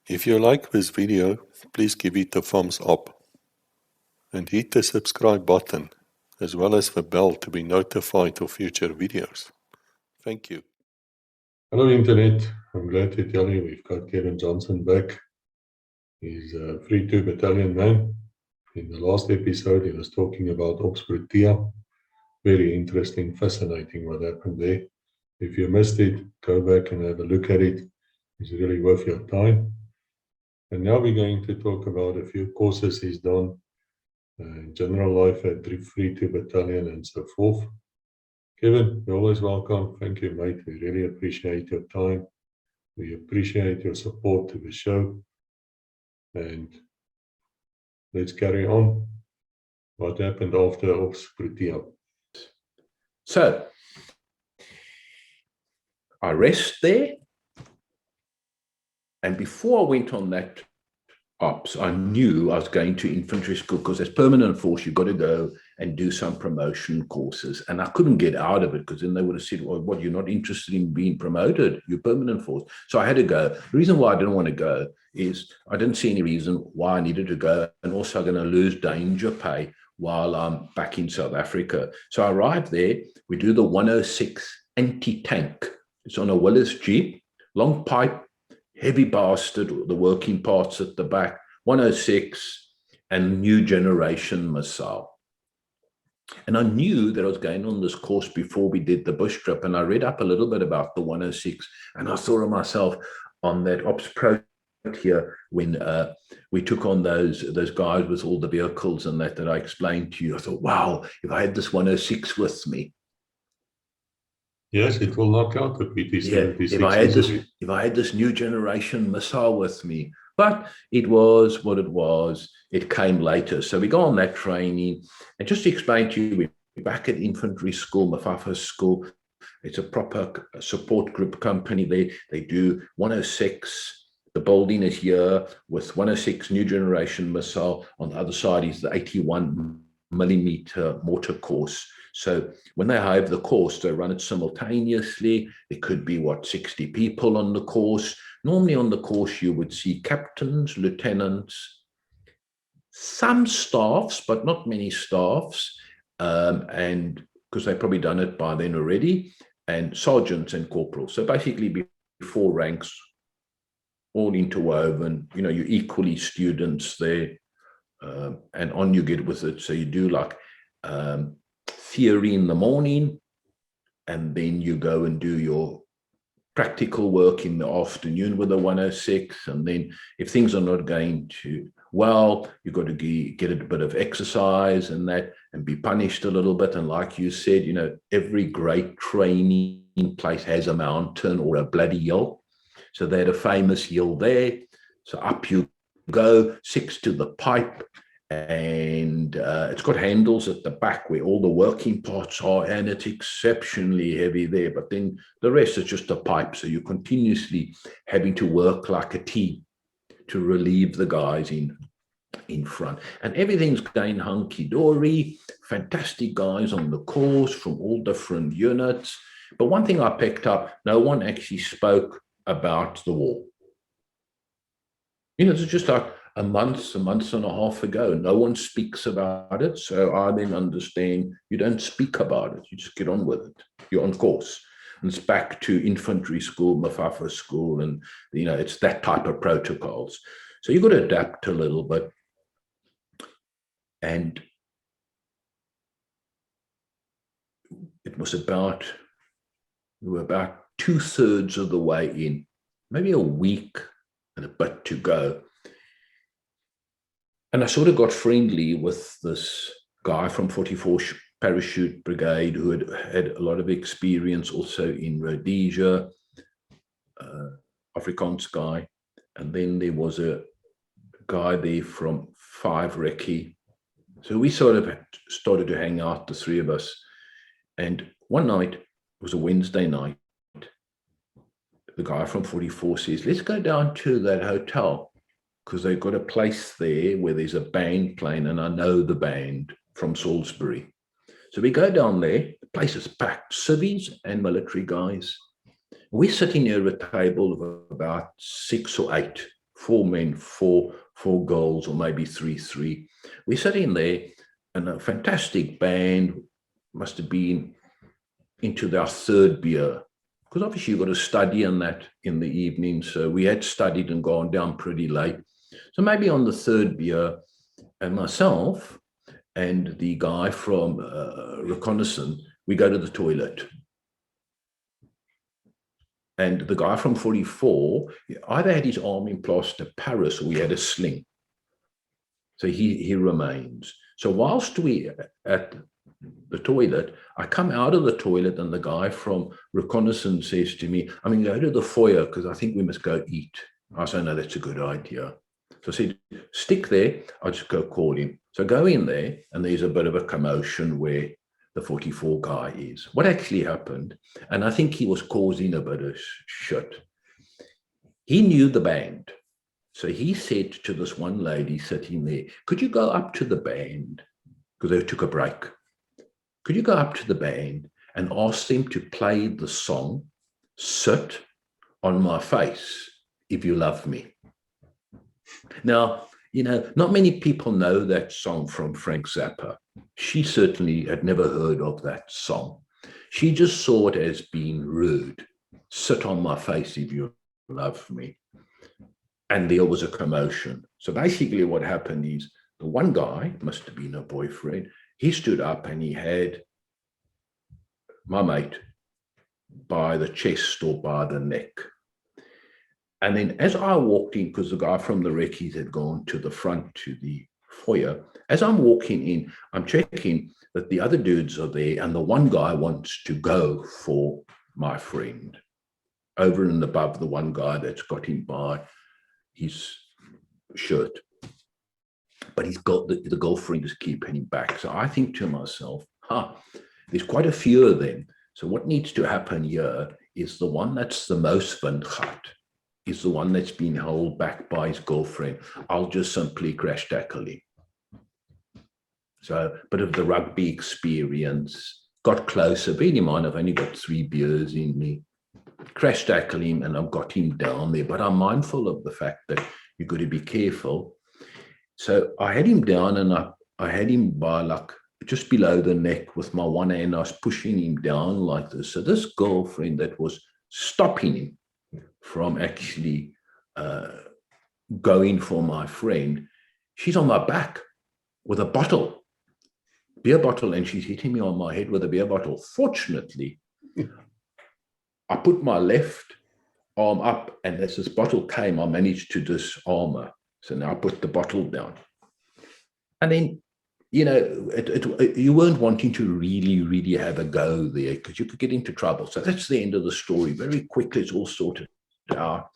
If you like this video, please give it a thumbs up and hit the subscribe button as well as the bell to be notified of future videos. Thank you. Hello Internet, I'm glad to tell you we've got Kevin Johnson back. He's a 3-2 battalion man. In the last episode he was talking about Ops Protea. Very interesting, fascinating what happened there. If you missed it, go back and have a look at it. It's really worth your time. And now we're going to talk about a few courses he's done, general life at 3-2 battalion and so forth. Kevin, you're always welcome. Thank you, mate. We really appreciate your time. We appreciate your support to the show. And let's carry on. What happened after Ops Protea? So, I rest there. And before I went on that ops, I knew I was going to infantry school because as permanent force, you've got to go and do some promotion courses. And I couldn't get out of it because then they would have said, well, what, you're not interested in being promoted? You're permanent force. So I had to go. The reason why I didn't want to go is I didn't see any reason why I needed to go. And also I'm going to lose danger pay while I'm back in South Africa. So I arrived there. We do the 106 anti-tank. It's on a Willis Jeep, long pipe, heavy bastard, the working parts at the back, 106 and new generation missile. And I knew that I was going on this course before we did the bush trip, and I read up a little bit about the 106, and I thought of myself on that ops pro here when we took on those guys with all the vehicles and that I explained to you. I thought, wow, if I had this 106 with me. Yes, it will knock out the PT-76. Yeah, if I had this new generation missile with me, but it was what it was. It came later. So we go on that training, and just to explain to you, we're back at infantry school, Mafafa school. It's a proper support group company. They do 106. The building is here with 106 new generation missile. On the other side is the 81 millimeter mortar course. So when they have the course, they run it simultaneously. There could be, 60 people on the course. Normally on the course, you would see captains, lieutenants, some staffs, but not many staffs, and because they've probably done it by then already, and sergeants and corporals. So basically, before ranks, all interwoven, you're equally students there, and on you get with it. So you do like theory in the morning, and then you go and do your practical work in the afternoon with the 106. And then if things are not going too well, you've got to get a bit of exercise and that, and be punished a little bit. And like you said, every great training place has a mountain or a bloody hill. So they had a famous hill there. So up you go, 6 to the pipe. And it's got handles at the back where all the working parts are, and it's exceptionally heavy there. But then the rest is just a pipe. So you're continuously having to work like a team to relieve the guys in front. And everything's going hunky-dory, fantastic guys on the course from all different units. But one thing I picked up, no one actually spoke about the war. It's just like a month and a half ago. No one speaks about it. So I then understand you don't speak about it. You just get on with it. You're on course. And it's back to infantry school, Mafafa school, and, it's that type of protocols. So you've got to adapt a little bit. And it was we were about 2/3 of the way in, maybe a week and a bit to go. And I sort of got friendly with this guy from 44 Parachute Brigade who had a lot of experience also in Rhodesia, Afrikaans guy. And then there was a guy there from 5 Recce. So we sort of started to hang out, the three of us. And one night, it was a Wednesday night, the guy from 44 says, let's go down to that hotel, because they've got a place there where there's a band playing, and I know the band from Salisbury. So we go down there, the place is packed, civvies and military guys. We're sitting near a table of about 6 or 8, 4 men, four girls, or maybe 3. We're sitting there, and a fantastic band, must have been into their 3rd beer, because obviously you've got to study on that in the evening. So we had studied and gone down pretty late. So maybe on the 3rd beer, and myself and the guy from reconnaissance, we go to the toilet. And the guy from 44 either had his arm in plaster Paris or he had a sling. So he remains. So whilst we at the toilet, I come out of the toilet and the guy from reconnaissance says to me, I'm going to go to the foyer because I think we must go eat. I said, no, that's a good idea. So I said, stick there, I'll just go call him. So I go in there and there's a bit of a commotion where the 44 guy is. What actually happened, and I think he was causing a bit of shit, he knew the band. So he said to this one lady sitting there, could you go up to the band, because they took a break, could you go up to the band and ask them to play the song, Sit on My Face If You Love Me? Now, not many people know that song from Frank Zappa. She certainly had never heard of that song. She just saw it as being rude. Sit on my face if you love me. And there was a commotion. So basically what happened is the one guy, must have been her boyfriend, he stood up and he had my mate by the chest or by the neck. And then as I walked in, because the guy from the recce's had gone to the front to the foyer, as I'm walking in, I'm checking that the other dudes are there and the one guy wants to go for my friend over and above the one guy that's got him by his shirt. But he's got the girlfriend is keeping him back. So I think to myself, there's quite a few of them. So what needs to happen here is the one that's the most vindgat is the one that's been held back by his girlfriend. I'll just simply crash tackle him. So a bit of the rugby experience, got closer, bearing in mind I've only got 3 beers in me, crash tackle him and I've got him down there, but I'm mindful of the fact that you've got to be careful. So I had him down and I had him by like just below the neck with my one hand. I was pushing him down like this. So this girlfriend that was stopping him from actually going for my friend, she's on my back with a bottle, beer bottle, and she's hitting me on my head with a beer bottle. Fortunately, I put my left arm up, and as this bottle came, I managed to disarm her. So now I put the bottle down. And then, you weren't wanting to really have a go there because you could get into trouble. So that's the end of the story. Very quickly, it's all sorted out.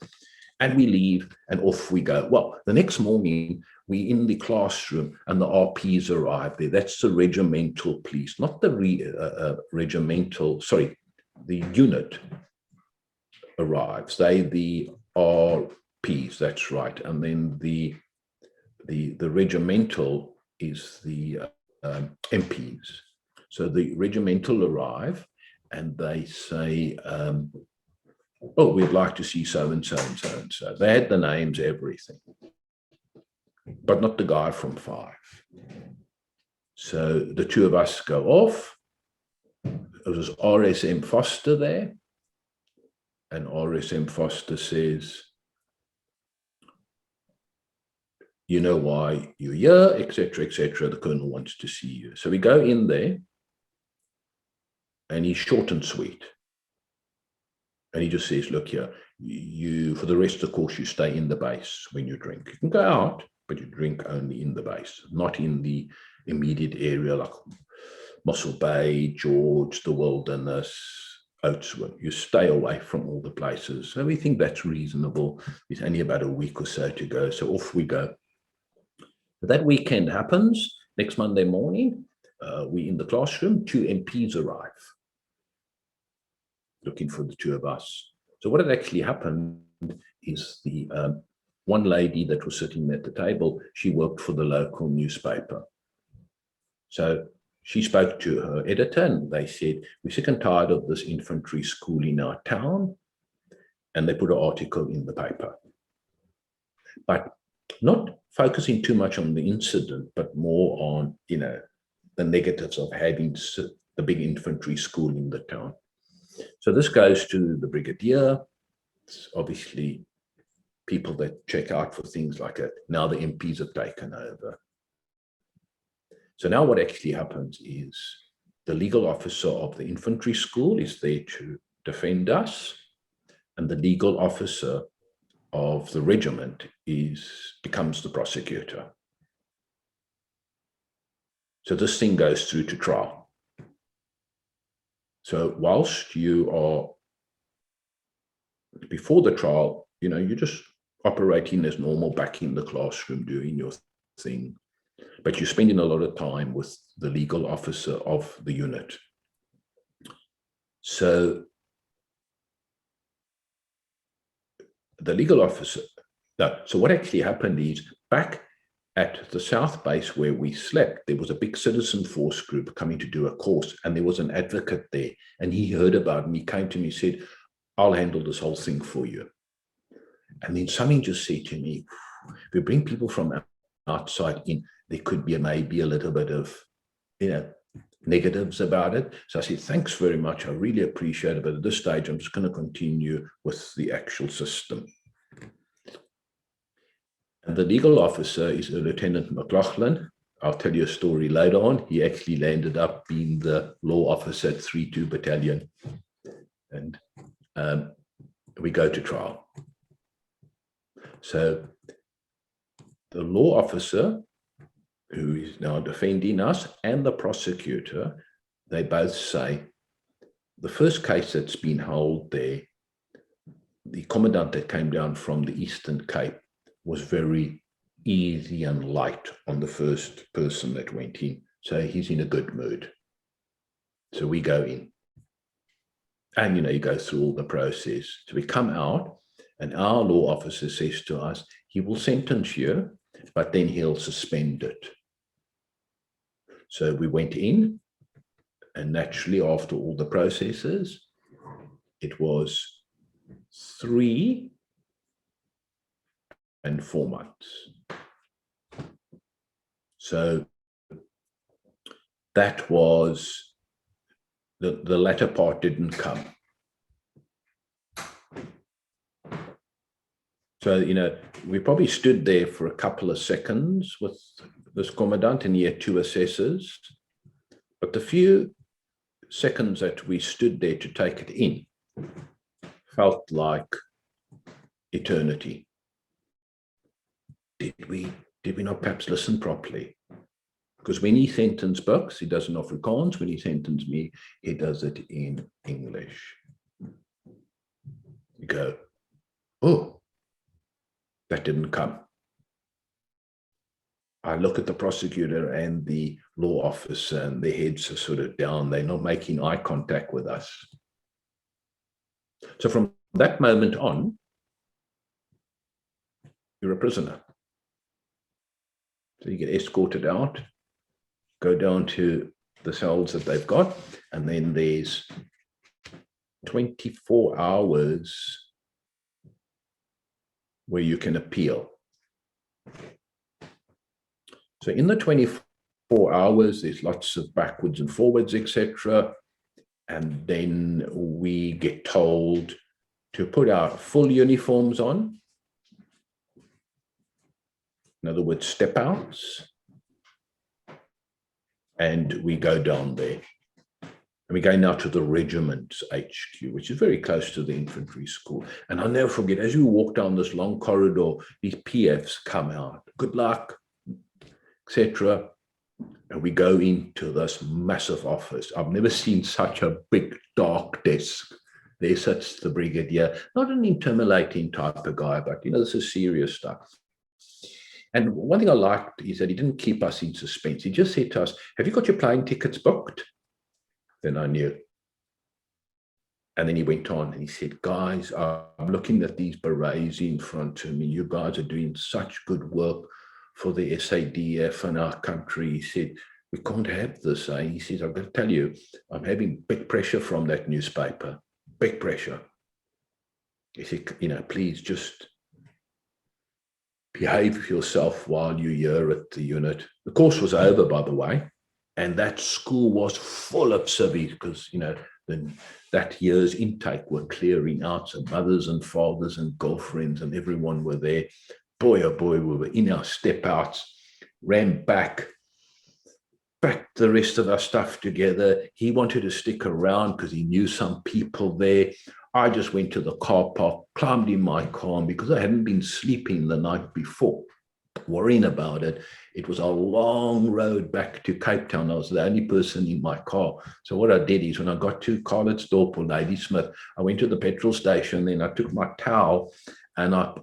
And we leave and off we go. Well, the next morning, we're in the classroom and the RPs arrive there. That's the regimental police, not the the unit arrives. They the RPs, that's right. And then the regimental is the MPs. So the regimental arrive and they say, oh, we'd like to see so-and-so and so-and-so. They had the names, everything, but not the guy from 5. So the 2 of us go off. It was RSM Foster there. And RSM Foster says, you know why you're here, etc., etc. The colonel wants to see you. So we go in there and he's short and sweet. And he just says, look here, you, for the rest of the course, you stay in the base when you drink. You can go out, but you drink only in the base, not in the immediate area like Mossel Bay, George, the Wilderness, Oatswood. You stay away from all the places. So we think that's reasonable. It's only about a week or so to go. So off we go. That weekend happens. Next Monday morning, we're in the classroom. 2 MPs arrive, looking for the 2 of us. So what had actually happened is the one lady that was sitting at the table, she worked for the local newspaper. So she spoke to her editor and they said, we're sick and tired of this infantry school in our town. And they put an article in the paper. but not focusing too much on the incident, but more on, the negatives of having the big infantry school in the town. So this goes to the brigadier. It's obviously people that check out for things like that. Now the MPs have taken over. So now what actually happens is the legal officer of the infantry school is there to defend us, and the legal officer of the regiment becomes the prosecutor. So this thing goes through to trial. So whilst you are before the trial, you're just operating as normal back in the classroom, doing your thing, but you're spending a lot of time with the legal officer of the unit. So the legal officer, so what actually happened is back at the South Base where we slept, there was a big citizen force group coming to do a course, and there was an advocate there, and he heard about it, and he came to me and said, I'll handle this whole thing for you. And then something just said to me, if we bring people from outside in, there could be maybe a little bit of, negatives about it. So I said, thanks very much. I really appreciate it. But at this stage, I'm just going to continue with the actual system. And the legal officer is Lieutenant McLaughlin. I'll tell you a story later on. He actually landed up being the law officer at 3-2 Battalion. And we go to trial. So the law officer, who is now defending us, and the prosecutor, they both say, the first case that's been held there, the commandant that came down from the Eastern Cape was very easy and light on the first person that went in. So he's in a good mood. So we go in. And, you go through all the process. So we come out, and our law officer says to us, he will sentence you, but then he'll suspend it. So we went in, and naturally, after all the processes, it was 3 and 4 months. So that was, the latter part didn't come. So, we probably stood there for a couple of seconds with this commandant, and he had 2 assessors. But the few seconds that we stood there to take it in felt like eternity. Did we not perhaps listen properly? Because when he sentenced Bucks, he does it in Afrikaans. When he sentenced me, he does it in English. You go, oh, that didn't come. I look at the prosecutor and the law officer, and their heads are sort of down. They're not making eye contact with us. So from that moment on, you're a prisoner. So you get escorted out, go down to the cells that they've got, and then there's 24 hours where you can appeal. So in the 24 hours, there's lots of backwards and forwards, etc. And then we get told to put our full uniforms on. In other words, step outs. And we go down there. And we go now to the regiment's HQ, which is very close to the infantry school. And I'll never forget, as we walk down this long corridor, these PFs come out. Good luck, etc. And we go into this massive office. I've never seen such a big, dark desk. There sits the brigadier, not an intimidating type of guy, but, this is serious stuff. And one thing I liked is that he didn't keep us in suspense. He just said to us, have you got your plane tickets booked? Then I knew. And then he went on and he said, guys, I'm looking at these berets in front of me. You guys are doing such good work for the SADF and our country. He said, we can't have this. He says, I've got to tell you, I'm having big pressure from that newspaper. Big pressure. He said, please just behave yourself while you're here at the unit. The course was over, by the way, and that school was full of civvies because, you know, that year's intake were clearing out, so mothers and fathers and girlfriends and everyone were there. Boy, oh boy, we were in our step outs, ran back the rest of our stuff together. He wanted to stick around because he knew some people there. I just went to the car park, climbed in my car, and because I hadn't been sleeping the night before, worrying about it, it was a long road back to Cape Town. I was the only person in my car. So what I did is when I got to Carletsdorp or Ladysmith, I went to the petrol station, then I took my towel and I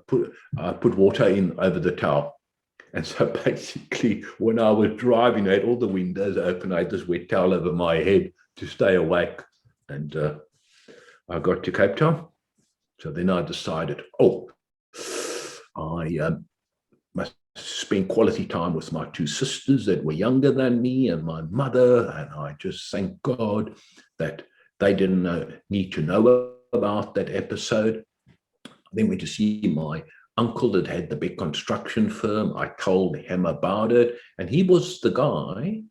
put water in over the towel. And so basically, when I was driving, I had all the windows open. I had this wet towel over my head to stay awake. And I got to Cape Town. So then I decided, I must spend quality time with my two sisters that were younger than me and my mother. And I just thank God that they didn't need to know about that episode. Then went to see my uncle that had the big construction firm. I told him about it. And he was the guy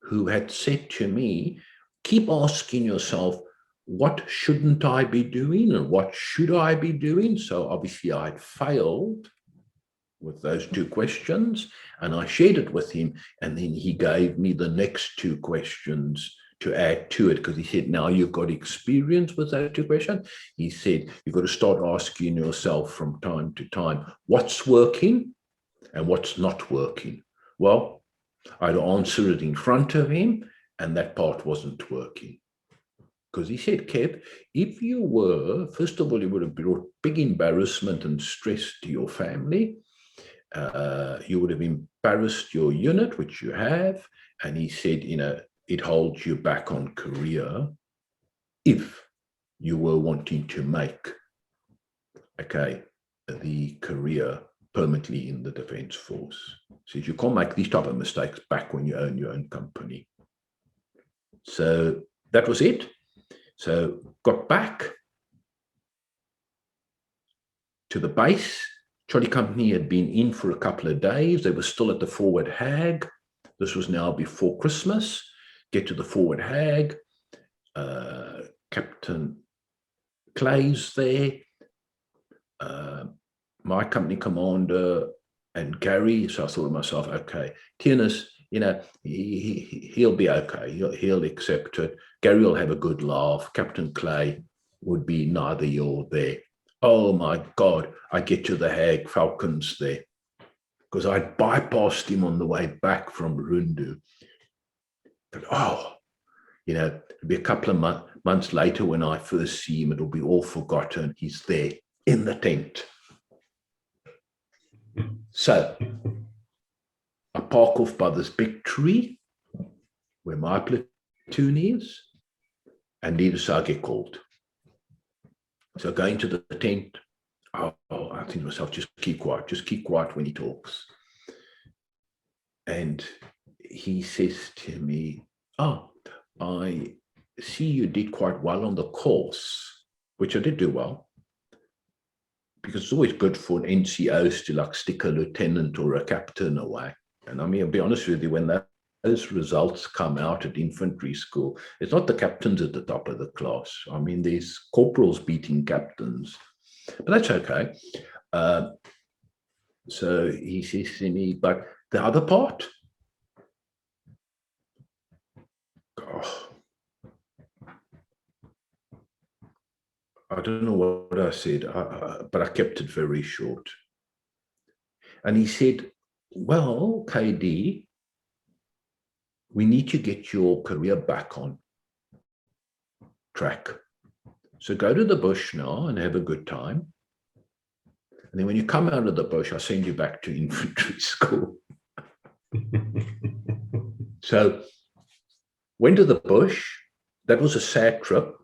who had said to me, keep asking yourself, what shouldn't I be doing and what should I be doing? So obviously I'd failed with those two questions, and I shared it with him. And then he gave me the next two questions to add to it, because he said, now you've got experience with those two questions. He said, you've got to start asking yourself from time to time, what's working and what's not working? Well, I'd answer it in front of him, and that part wasn't working. Because he said, Kev, if you were, first of all, you would have brought big embarrassment and stress to your family. You would have embarrassed your unit, which you have. And he said, you know, it holds you back on career if you were wanting to make, the career permanently in the Defence Force. So you can't make these type of mistakes back when you own your own company. So that was it. So got back to the base. Charlie Company had been in for a couple of days. They were still at the forward hag. This was now before Christmas. Get to the forward hag. Captain Clay's there. My company commander and Gary. So I thought to myself, okay, Tiernas, you know, he'll be okay. He'll accept it. Gary will have a good laugh. Captain Clay would be neither here or there. Oh my God, I get to the Hague Falcons there because I bypassed him on the way back from Rundu. But you know, it'll be a couple of months later when I first see him, it'll be all forgotten. He's there in the tent. So I park off by this big tree where my platoon is, and neither so I get called. So going to the tent, I think to myself, just keep quiet when he talks. And he says to me, I see you did quite well on the course, which I did do well, because it's always good for an NCOs to like stick a lieutenant or a captain away. And I mean, I'll be honest with you, when those results come out at infantry school, it's not the captains at the top of the class. I mean, there's corporals beating captains, but that's okay. So he says to me, but the other part, I don't know what I said, but I kept it very short. And he said, well, KD, we need to get your career back on track. So go to the bush now and have a good time. And then when you come out of the bush, I'll send you back to infantry school. So went to the bush. That was a sad trip.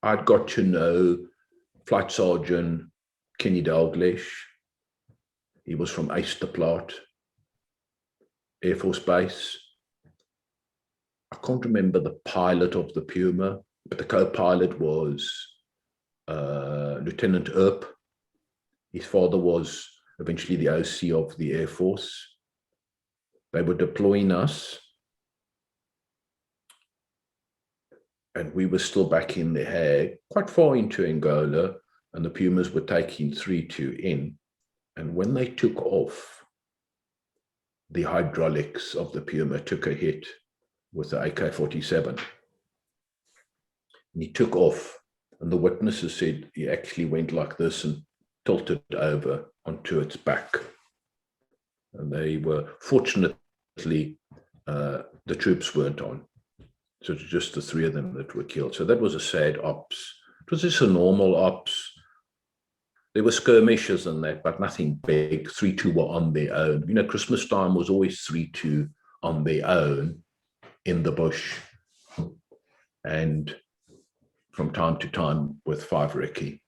I'd got to know Flight Sergeant Kenny Dalglish. He was from Eysterplaat Air Force Base. I can't remember the pilot of the Puma, but the co-pilot was Lieutenant Earp, His father was eventually the OC of the Air Force. They were deploying us, and we were still back in The Hague, quite far into Angola, and the Pumas were taking 3-2 in. And when they took off, the hydraulics of the Puma took a hit with the AK-47. And he took off, and the witnesses said he actually went like this and tilted over onto its back. And they were, fortunately, the troops weren't on. So it was just the three of them that were killed. So that was a sad ops. It was just a normal ops. There were skirmishes and that, but nothing big. 3-2 were on their own. You know, Christmas time was always 3-2 on their own in the bush. And from time to time with 5 Ricky.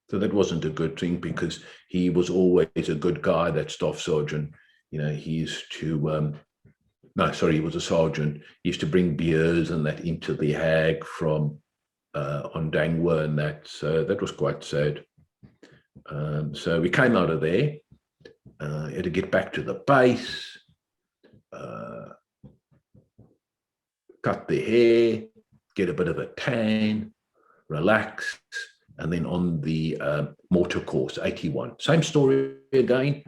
So that wasn't a good thing, because he was always a good guy, that staff sergeant. You know, he used to, he was a sergeant. He used to bring beers and that into The Hague from Ondangwa and that. So that was quite sad. So we came out of there, had to get back to the base, cut the hair, get a bit of a tan, relax, and then on the mortar course, 81. Same story again,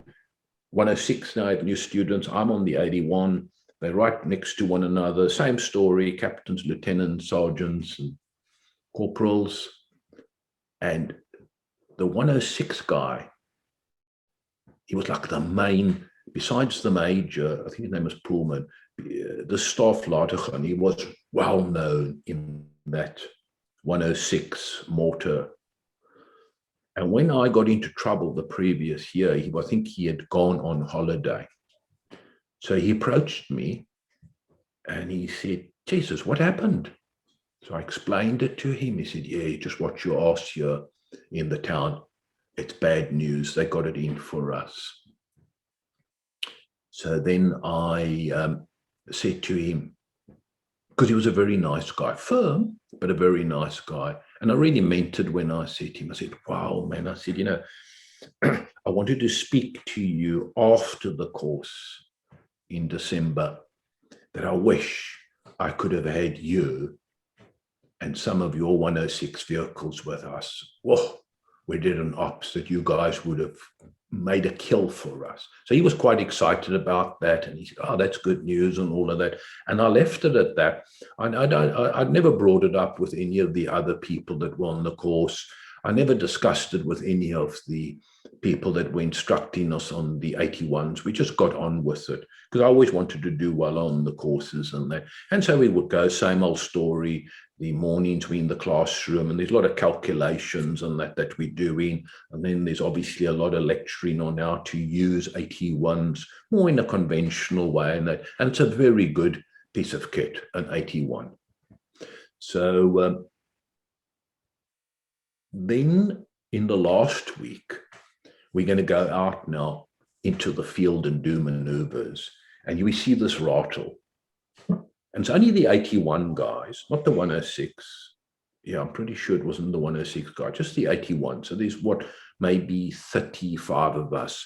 106 now, I have new students. I'm on the 81. They're right next to one another. Same story, captains, lieutenants, sergeants, and corporals. And the 106 guy, he was like the main, besides the major, I think his name was Pullman, the staff Lategan, he was well known in that 106 mortar. And when I got into trouble the previous year, I think he had gone on holiday. So he approached me and he said, Jesus, what happened? So I explained it to him. He said, yeah, just watch your ass here in the town. It's bad news. They got it in for us. So then I said to him, because he was a very nice guy, firm, but a very nice guy. And I really meant it when I said to him, I said, wow, man, I said, you know, I wanted to speak to you after the course in December, that I wish I could have had you and some of your 106 vehicles with us. Whoa, we did an ops that you guys would have made a kill for us. So he was quite excited about that. And he said, oh, that's good news and all of that. And I left it at that. I'd never brought it up with any of the other people that were on the course. I never discussed it with any of the people that were instructing us on the 81s. We just got on with it, because I always wanted to do well on the courses and that. And so we would go, same old story. The mornings we in the classroom, and there's a lot of calculations and that we're doing. And then there's obviously a lot of lecturing on how to use 81s more in a conventional way. And it's a very good piece of kit, an 81. So then in the last week, we're going to go out now into the field and do maneuvers. And we see this rattle. And it's only the 81 guys, not the 106. Yeah, I'm pretty sure it wasn't the 106 guy, just the 81. So there's maybe 35 of us.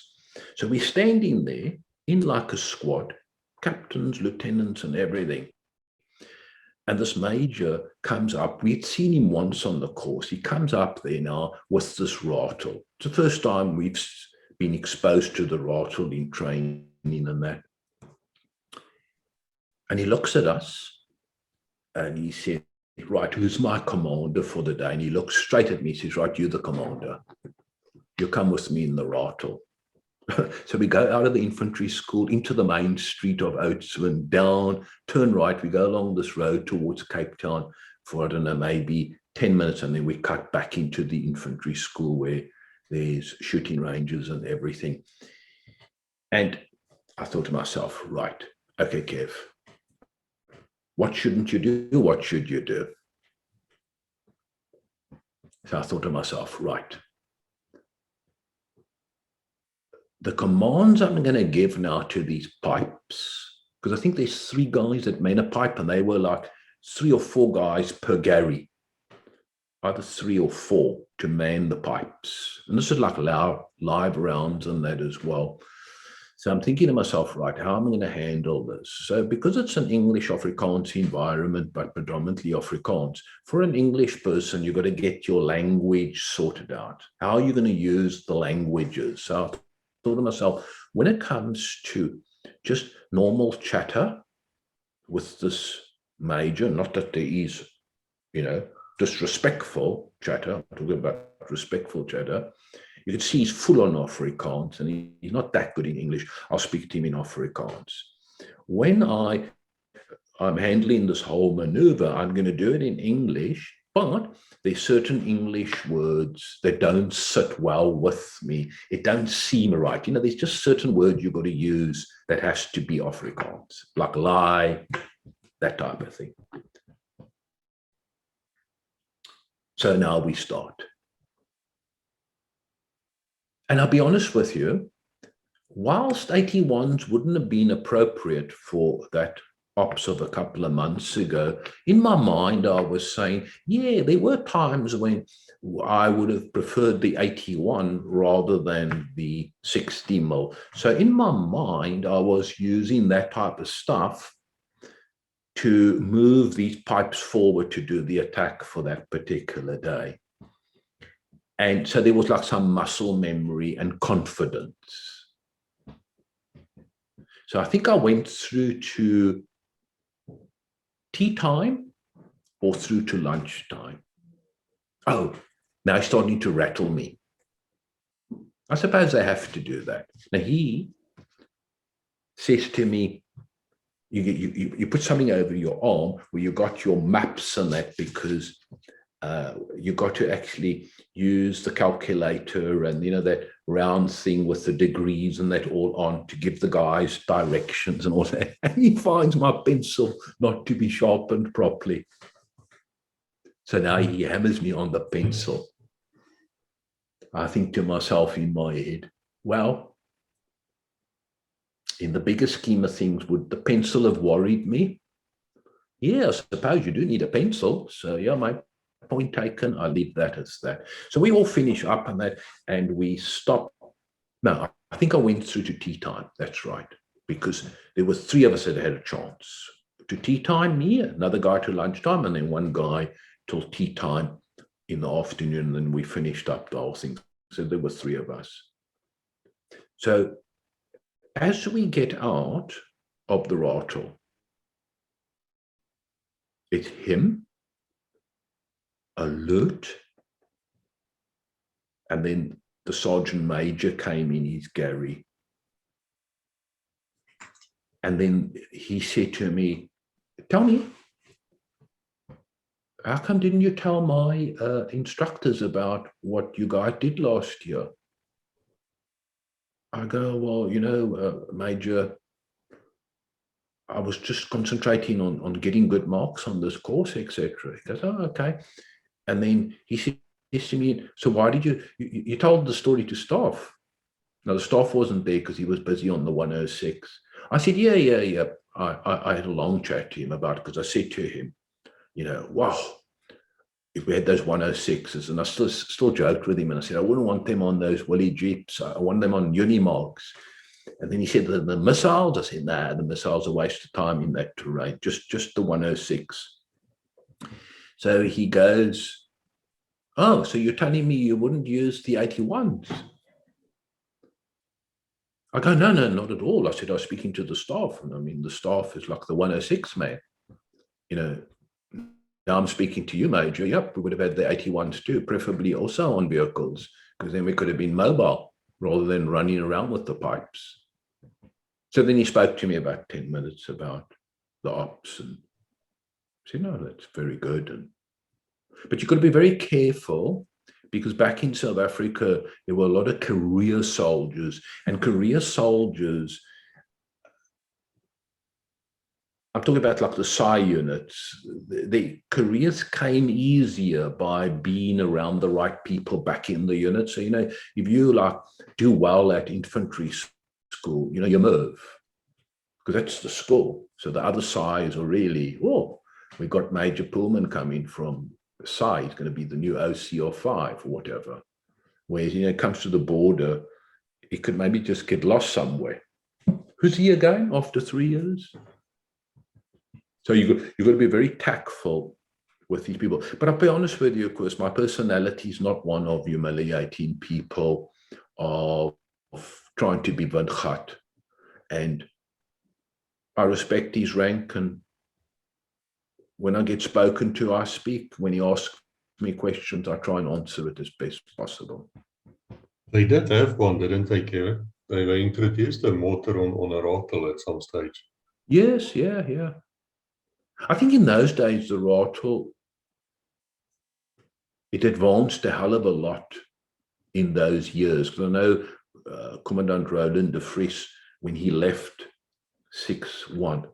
So we're standing there in like a squad, captains, lieutenants, and everything. And this major comes up. We'd seen him once on the course. He comes up there now with this rattle. It's the first time we've been exposed to the rattle in training and that. And he looks at us and he said, right, who's my commander for the day? And he looks straight at me. He says, right, you're the commander. You come with me in the rattle. So we go out of the infantry school into the main street of Oudtshoorn, down, turn right. We go along this road towards Cape Town for, I don't know, maybe 10 minutes. And then we cut back into the infantry school where there's shooting ranges and everything. And I thought to myself, right, okay, Kev, what shouldn't you do? What should you do? So I thought to myself, right, the commands I'm going to give now to these pipes, because I think there's 3 guys that made a pipe, and they were like 3 or 4 guys per Gary. either 3 or 4 to man the pipes. And this is like live rounds and that as well. So I'm thinking to myself, right, how am I going to handle this? So because it's an English Afrikaans environment, but predominantly Afrikaans, for an English person, you've got to get your language sorted out. How are you going to use the languages? So I thought to myself, when it comes to just normal chatter with this major, not that there is, disrespectful chatter, I'm talking about respectful chatter, you can see he's full on Afrikaans and he's not that good in English. I'll speak to him in Afrikaans. When I'm handling this whole maneuver, I'm going to do it in English, but there's certain English words that don't sit well with me. It don't seem right. There's just certain words you've got to use that has to be Afrikaans, like lie, that type of thing. So now we start. And I'll be honest with you, whilst 81s wouldn't have been appropriate for that ops of a couple of months ago, in my mind, I was saying, yeah, there were times when I would have preferred the 81 rather than the 60 mil. So in my mind, I was using that type of stuff to move these pipes forward to do the attack for that particular day. And so there was like some muscle memory and confidence. So I think I went through to tea time or through to lunchtime. Oh, now he's starting to rattle me. I suppose they have to do that. Now he says to me, you put something over your arm where you got your maps and that, because you got to actually use the calculator and that round thing with the degrees and that all on to give the guys directions and all that. And he finds my pencil not to be sharpened properly. So now he hammers me on the pencil. I think to myself in my head, well, in the bigger scheme of things, would the pencil have worried me? Yeah, I suppose you do need a pencil. So yeah, my point taken, I leave that as that. So we all finish up on that and we stop. No, I think I went through to tea time. That's right. Because there were 3 of us that had a chance. To tea time, me, another guy to lunchtime, and then one guy till tea time in the afternoon. And then we finished up the whole thing. So there were 3 of us. So as we get out of the rattle, it's him, alert, and then the sergeant major came in, his Gary, and then he said to me, Tony, how come didn't you tell my instructors about what you guys did last year? I go, well, Major, I was just concentrating on getting good marks on this course, etc. He goes, oh, okay. And then he says to me, so why did you told the story to staff? Now, the staff wasn't there because he was busy on the 106. I said, yeah. I had a long chat to him about it, because I said to him, wow, if we had those 106s, and I still joked with him, and I said, I wouldn't want them on those Willie Jeeps. I want them on Unimarks. And then he said, the missiles? I said, nah, the missiles are a waste of time in that terrain, just the 106. So he goes, oh, so you're telling me you wouldn't use the 81s? I go, no, not at all. I said, I was speaking to the staff. And I mean, the staff is like the 106 man. Now I'm speaking to you, Major. Yep, we would have had the 81s too, preferably also on vehicles, because then we could have been mobile rather than running around with the pipes. So then he spoke to me about 10 minutes about the ops, and I said, no, that's very good. But you've got to be very careful, because back in South Africa, there were a lot of career soldiers, and career soldiers, I'm talking about like the PSI units, the careers came easier by being around the right people back in the unit. So, if you like do well at infantry school, you move, because that's the school. So the other PSIs are really, we got Major Pullman coming from Sai is going to be the new OCR5 or whatever. Whereas, it comes to the border, it could maybe just get lost somewhere. Who's he again after 3 years? So you've got to be very tactful with these people. But I'll be honest with you, of course, my personality is not one of humiliating people, of trying to be Windgat. And I respect his rank, and when I get spoken to, I speak. When he asks me questions, I try and answer it as best possible. They did have one, didn't they, Kevin? They introduced a mortar on a rattle at some stage. Yes, yeah. I think in those days, the rattle, it advanced a hell of a lot in those years. Because I know Commandant Roland de Vries, when he left 6-1,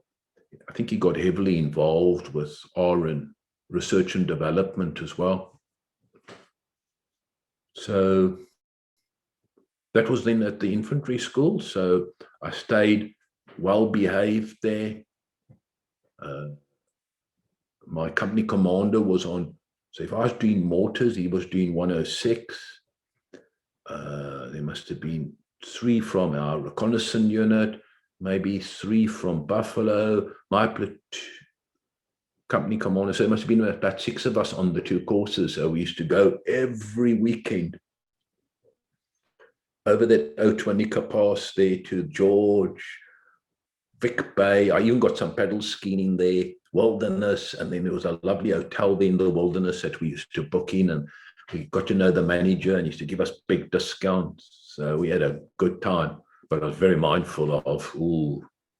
I think he got heavily involved with RN, research and development as well. So that was then at the infantry school. So I stayed well behaved there. My company commander was on, so if I was doing mortars, he was doing 106. There must have been 3 from our reconnaissance unit, maybe 3 from Buffalo, my company commander. So it must have been about 6 of us on the 2 courses. So we used to go every weekend over that Outwanika Pass there to George, Vic Bay. I even got some paddle skiing there, Wilderness, and then there was a lovely hotel there in the Wilderness that we used to book in, and we got to know the manager and used to give us big discounts. So we had a good time, but I was very mindful of,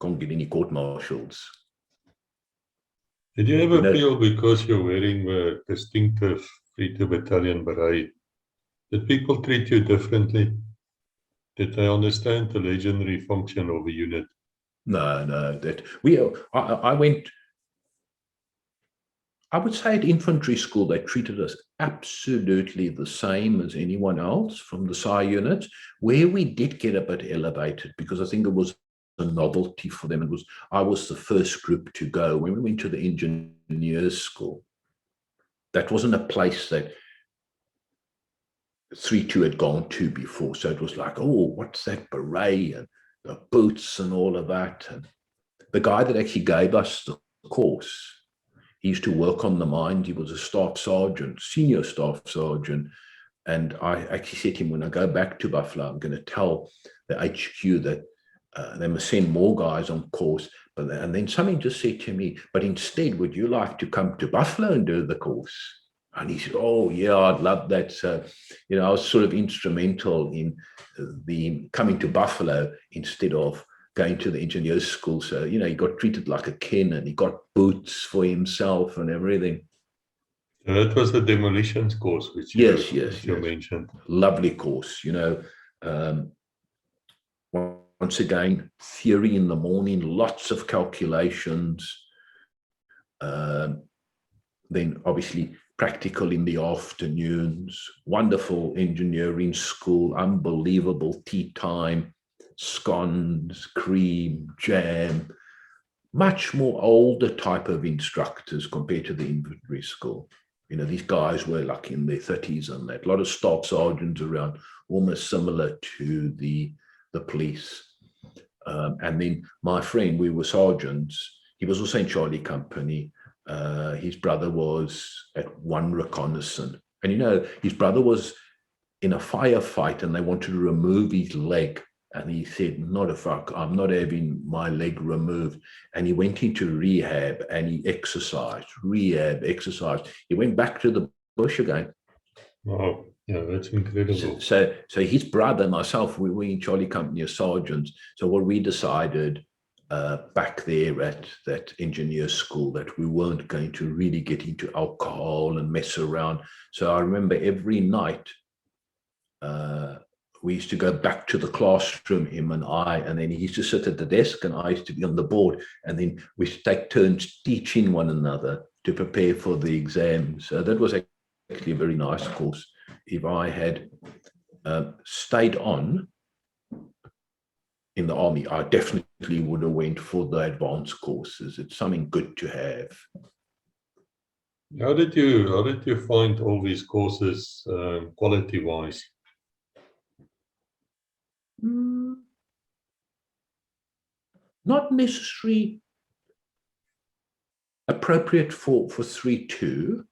can't get any court-martials. Did you ever feel, because you're wearing the distinctive 3-2 Battalion beret, did people treat you differently? Did they understand the legendary function of a unit? No, that I went, I would say at infantry school, they treated us absolutely the same as anyone else from the SAI units. Where we did get a bit elevated, because I think it was a novelty for them. I was the first group to go. When we went to the engineers school, that wasn't a place that 3-2 had gone to before. So it was like, oh, what's that beret and the boots and all of that. And the guy that actually gave us the course, he used to work on the mine. He was a staff sergeant, senior staff sergeant. And I actually said to him, when I go back to Buffalo, I'm going to tell the HQ that they must send more guys on course. And then something just said to me, but instead, would you like to come to Buffalo and do the course? And he said, oh, yeah, I'd love that. So, I was sort of instrumental in the coming to Buffalo instead of going to the engineers school. So, he got treated like a kin, and he got boots for himself and everything. That was the demolitions course, which you mentioned. Lovely course, once again, theory in the morning, lots of calculations. Then obviously practical in the afternoons, wonderful engineering school, unbelievable tea time, scones, cream, jam, much more older type of instructors compared to the infantry school. These guys were like in their 30s and that. A lot of staff sergeants around, almost similar to the police. And then my friend, we were sergeants. He was also in Charlie Company. His brother was at 1 reconnaissance. And, his brother was in a firefight and they wanted to remove his leg. And he said, not a fuck, I'm not having my leg removed. And he went into rehab and he exercised. He went back to the bush again. Wow, yeah, that's incredible. So his brother and myself, we were in Charlie Company as sergeants. So what we decided back there at that engineer school, that we weren't going to really get into alcohol and mess around. So I remember every night, we used to go back to the classroom, him and I, and then he used to sit at the desk and I used to be on the board. And then we used to take turns teaching one another to prepare for the exam. So that was actually a very nice course. If I had stayed on in the army, I definitely would have went for the advanced courses. It's something good to have. How did you find all these courses quality-wise? Not necessarily appropriate for 3-2.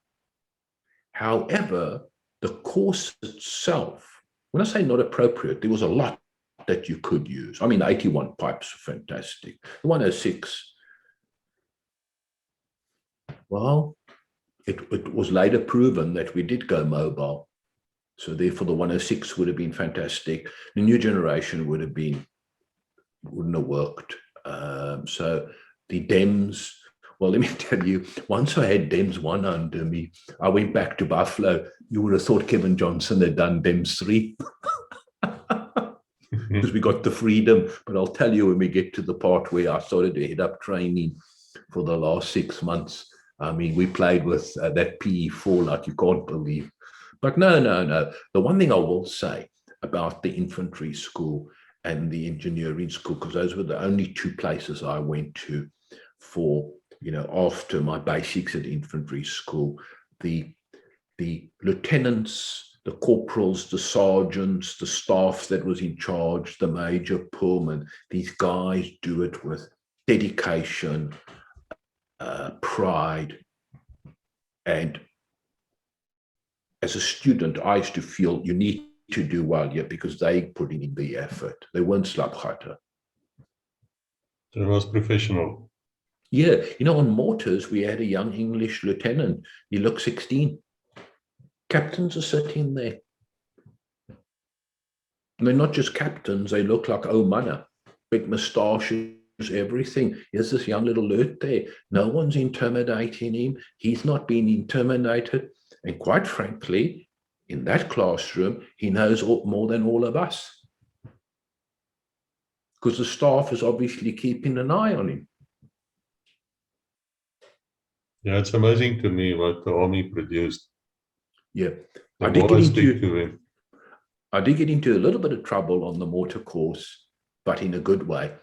However, the course itself, when I say not appropriate, there was a lot that you could use. I mean, 81 pipes are fantastic. The 106, well, it was later proven that we did go mobile. So therefore, the 106 would have been fantastic. The new generation wouldn't have worked. So the DEMS, well, let me tell you, once I had DEMS 1 under me, I went back to Buffalo. You would have thought Kevin Johnson had done DEMS 3 because we got the freedom. But I'll tell you when we get to the part where I started to head up training for the last 6 months, I mean, we played with that PE4 like you can't believe. But no. The one thing I will say about the infantry school and the engineering school, because those were the only 2 places I went to for, after my basics at infantry school, the lieutenants, the corporals, the sergeants, the staff that was in charge, the major Pullman, these guys do it with dedication, pride. And as a student, I used to feel you need to do well here because they put in the effort. They weren't slapgatter. It was professional. Yeah, on mortars, we had a young English lieutenant. He looked 16. Captains are sitting there. And they're not just captains, they look like Omana, big moustaches, everything. Here's this young little loot there. No one's intimidating him. He's not being intimidated. And quite frankly, in that classroom, he knows more than all of us. Because the staff is obviously keeping an eye on him. Yeah, it's amazing to me what the army produced. Yeah. I did get into a little bit of trouble on the mortar course, but in a good way.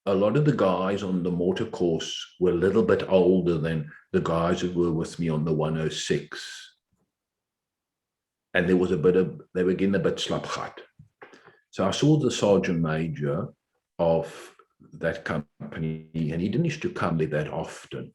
A lot of the guys on the mortar course were a little bit older than the guys who were with me on the 106. And they were getting a bit slapgat. So I saw the sergeant major of that company, and he didn't used to come there that often.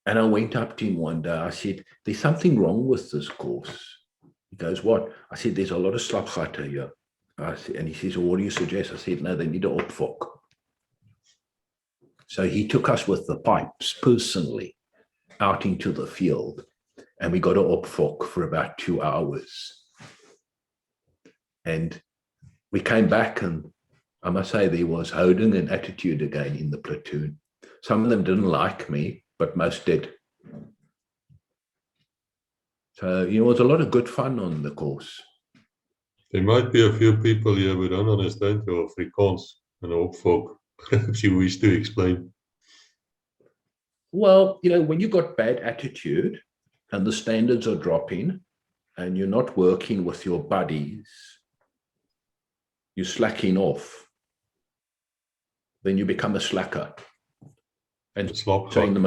And I went up to him one day. I said, there's something wrong with this course. He goes, what? I said, there's a lot of slapgatter here. And he says, well, what do you suggest? I said, no, they need an opfok. So he took us with the pipes personally out into the field, and we got an opfok for about 2 hours. And we came back, and I must say there was holding an attitude again in the platoon. Some of them didn't like me, but most did. So, it was a lot of good fun on the course. There might be a few people here who don't understand your Afrikaans and opfok. Perhaps you wish to explain. Well, when you got bad attitude and the standards are dropping and you're not working with your buddies, you're slacking off, then you become a slacker. And so in the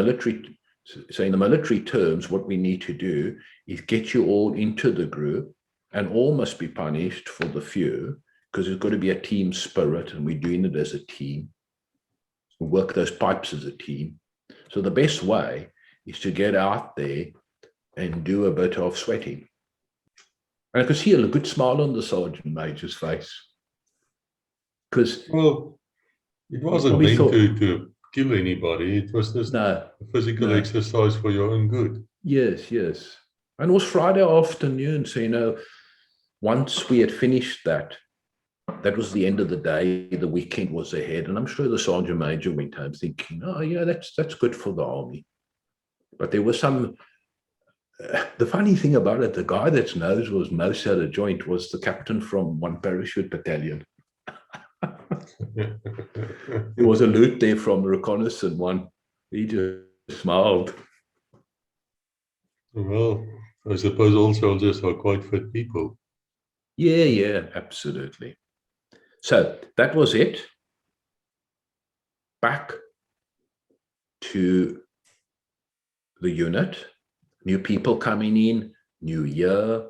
military terms, what we need to do is get you all into the group, and all must be punished for the few, because there's got to be a team spirit, and we're doing it as a team. We work those pipes as a team. So the best way is to get out there and do a bit of sweating. And I could see a good smile on the sergeant major's face. Well, it wasn't meant to kill anybody. It was just a physical exercise for your own good. Yes. And it was Friday afternoon. So, once we had finished that was the end of the day. The weekend was ahead. And I'm sure the sergeant major went home thinking, oh, yeah, that's good for the army. But there was some, the funny thing about it, the guy that's nose was most out of joint was the captain from 1 parachute battalion. There was a loot there from the reconnaissance one. He just smiled. Well, I suppose all soldiers are quite fit people. Yeah, absolutely. So that was it. Back to the unit, new people coming in, new year,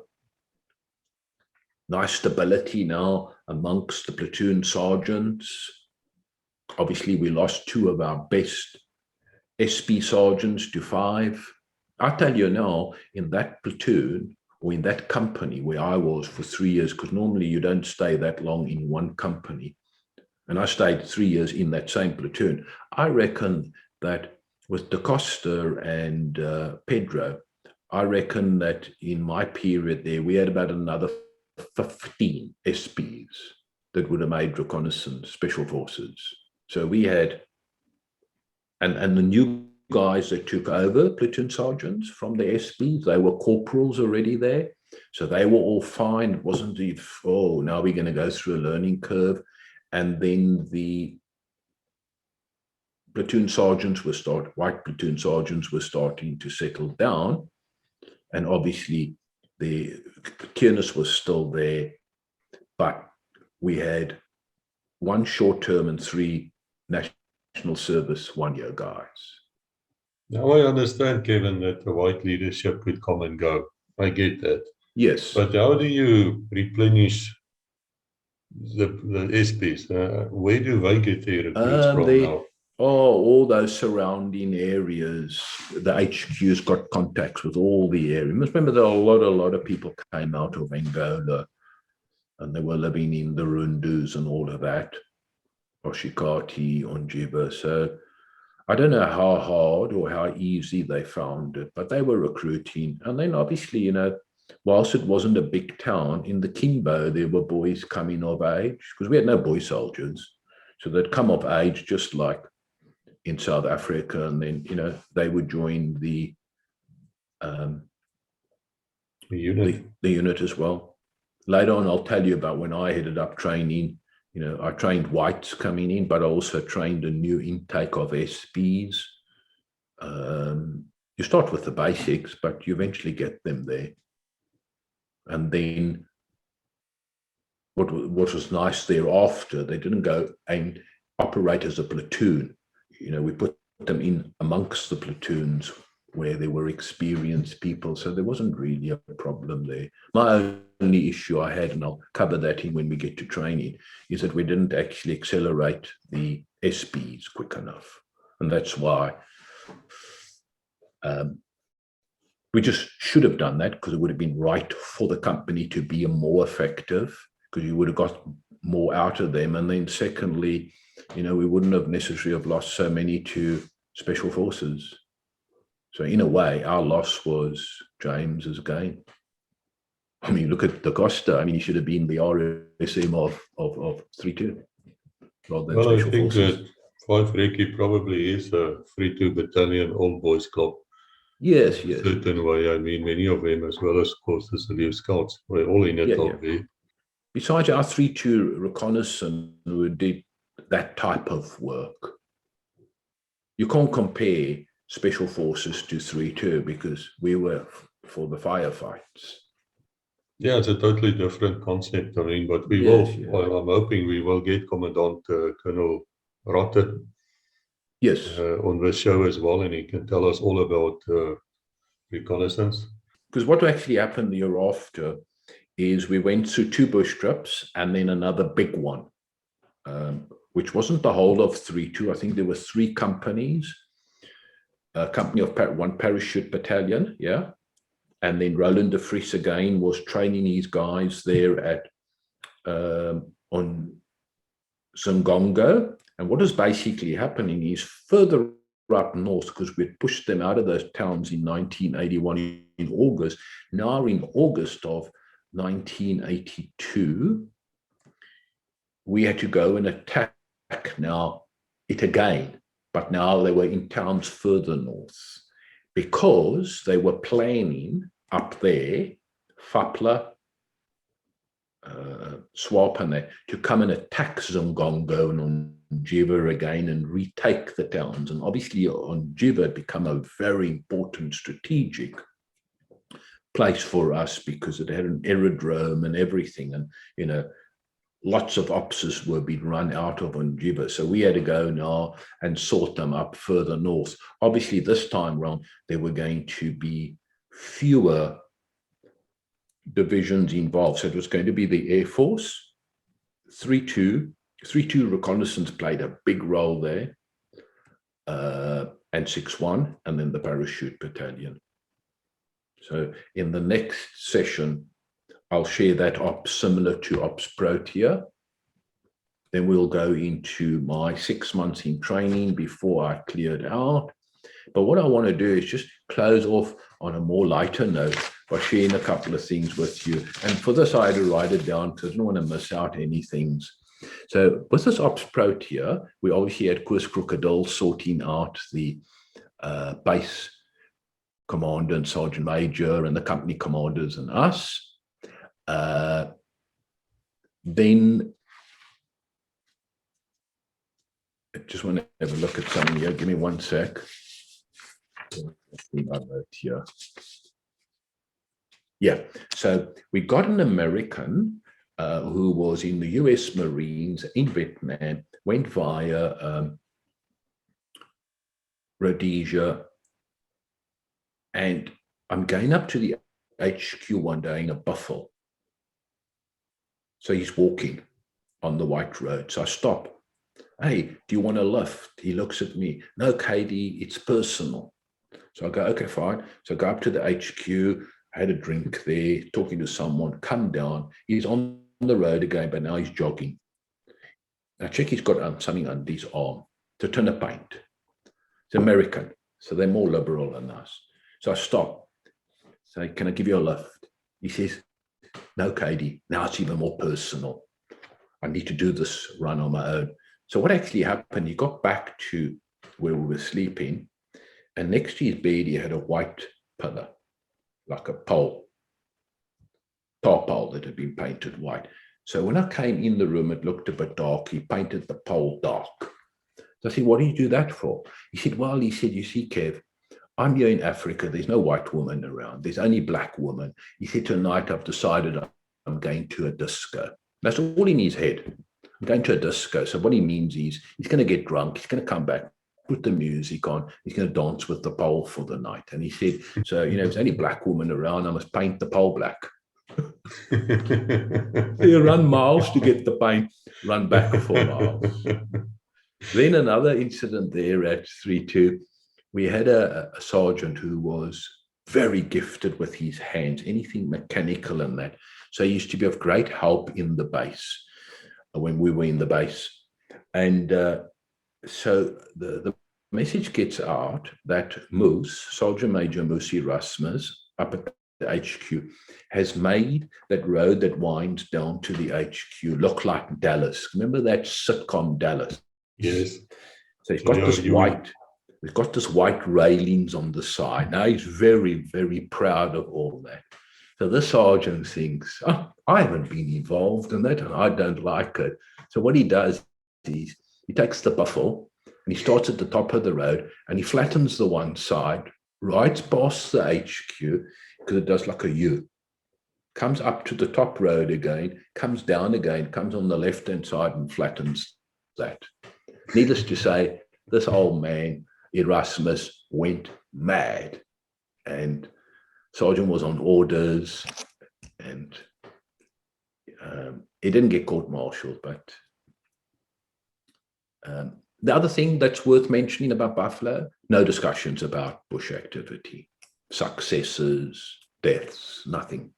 nice stability now amongst the platoon sergeants. Obviously, we lost 2 of our best SP sergeants to 5. I tell you now, in that platoon or in that company where I was for 3 years, because normally you don't stay that long in one company, and I stayed 3 years in that same platoon, I reckon that with Da Costa and Pedro, I reckon that in my period there, we had about another 15 SPs that would have made reconnaissance special forces. So we had, and the new guys that took over, platoon sergeants from the SPs, they were corporals already there. So they were all fine. It wasn't if, oh, now we're going to go through a learning curve. And then the platoon sergeants white platoon sergeants were starting to settle down. And obviously the clearness was still there, but we had 1 short-term and 3 national service 1-year guys. Now I understand, Kevin, that the white leadership could come and go. I get that. Yes. But how do you replenish the SPs? Where do they get their recruits from now? All those surrounding areas, the HQ's got contacts with all the areas. You must remember that a lot of people came out of Angola and they were living in the Rundus and all of that, Oshikati, Onjiba. So I don't know how hard or how easy they found it, but they were recruiting. And then obviously, you know, whilst it wasn't a big town, in the Kimbo, there were boys coming of age, because we had no boy soldiers. So they'd come of age just like in South Africa, and then, you know, they would join the unit as well. Later on, I'll tell you about when I headed up training. You know, I trained whites coming in, but I also trained a new intake of SPs. You start with the basics, but you eventually get them there. And then what was nice thereafter, they didn't go and operate as a platoon. You know, we put them in amongst the platoons where there were experienced people. So there wasn't really a problem there. My only issue I had, and I'll cover that in when we get to training, is that we didn't actually accelerate the SPs quick enough. And that's why we just should have done that, because it would have been right for the company to be more effective, because you would have got more out of them. And then secondly, you know, we wouldn't have necessarily have lost so many to special forces. So in a way, our loss was James's gain. I mean, look at Da Costa. I mean, he should have been the RSM of 3-2. Well, I think that 5 Recce probably is a 3-2 battalion old boys club. Yes, yes. In a certain way, I mean, many of them, as well as, of course, the SADF scouts, were all in it up there. Besides our 3-2 reconnaissance, who did that type of work, you can't compare special forces to 3-2, because we were for the firefights. Yeah, it's a totally different concept. I mean, but we I'm hoping we will get Commandant Colonel Rotte on this show as well, and he can tell us all about reconnaissance. Because what actually happened the year after is we went through 2 bush trips and then another big one, which wasn't the whole of 3-2. I think there were 3 companies, a company of 1 parachute battalion, and then Roland de Vries again was training his guys there at on Zongongo. And what is basically happening is further up north, because we had pushed them out of those towns in 1981 in August. Now in August of 1982, we had to go and attack now it again, but now they were in towns further north, because they were planning up there, Fapla, Swapane, to come and attack Zongongo and Onjiva again and retake the towns. And obviously Onjiva had become a very important strategic place for us, because it had an aerodrome and everything. And, you know, lots of officers were being run out of Njiba. So we had to go now and sort them up further north. Obviously, this time round, there were going to be fewer divisions involved. So it was going to be the Air Force, 3-2. 3-2 reconnaissance played a big role there, and 6-1, and then the parachute battalion. So in the next session, I'll share that op similar to Ops Protea. Then we'll go into my 6 months in training before I cleared out. But what I want to do is just close off on a more lighter note by sharing a couple of things with you. And for this, I had to write it down because I didn't want to miss out any things. So with this Ops Protea, we obviously had Koos Crocodile sorting out the base commander and sergeant major and the company commanders and us. Then I just want to have a look at something here. Give me one sec. Here. Yeah, so we got an American who was in the US Marines in Vietnam, went via Rhodesia, and I'm going up to the HQ one day in a buffle. So he's walking on the white road. So I stop. Hey, do you want a lift? He looks at me. No, KD, it's personal. So I go, okay, fine. So I go up to the HQ, had a drink there, talking to someone, come down. He's on the road again, but now he's jogging. I check he's got something under his arm, to tin of paint. It's American, so they're more liberal than us. So I stop. Say, can I give you a lift? He says, no, KD, now it's even more personal. I need to do this run on my own. So what actually happened, he got back to where we were sleeping, and next to his bed, he had a white pillar, like a pole, tar pole that had been painted white. So when I came in the room, it looked a bit dark. He painted the pole dark. So I said, what do you do that for? He said, well, he said, you see, Kev, I'm here in Africa. There's no white woman around. There's only black women. He said, tonight I've decided I'm going to a disco. That's all in his head. I'm going to a disco. So what he means is he's going to get drunk. He's going to come back, put the music on. He's going to dance with the pole for the night. And he said, so, you know, if there's any black woman around, I must paint the pole black. So you run miles to get the paint, run back 4 miles. Then another incident there at 3-2, we had a sergeant who was very gifted with his hands, anything mechanical and that. So he used to be of great help in the base when we were in the base. And so the message gets out that Moose, Sergeant Major Moose Erasmus, up at the HQ, has made that road that winds down to the HQ look like Dallas. Remember that sitcom Dallas? Yes. So he's got this white railings on the side. Now he's very, very proud of all that. So the sergeant thinks, oh, I haven't been involved in that and I don't like it. So what he does is he takes the buffle and he starts at the top of the road and he flattens the one side, rides past the HQ because it does like a U, comes up to the top road again, comes down again, comes on the left-hand side and flattens that. Needless to say, this old man, Erasmus, went mad. And Sergeant was on orders and he didn't get court-martialed. But the other thing that's worth mentioning about Buffalo, no discussions about bush activity, successes, deaths, nothing.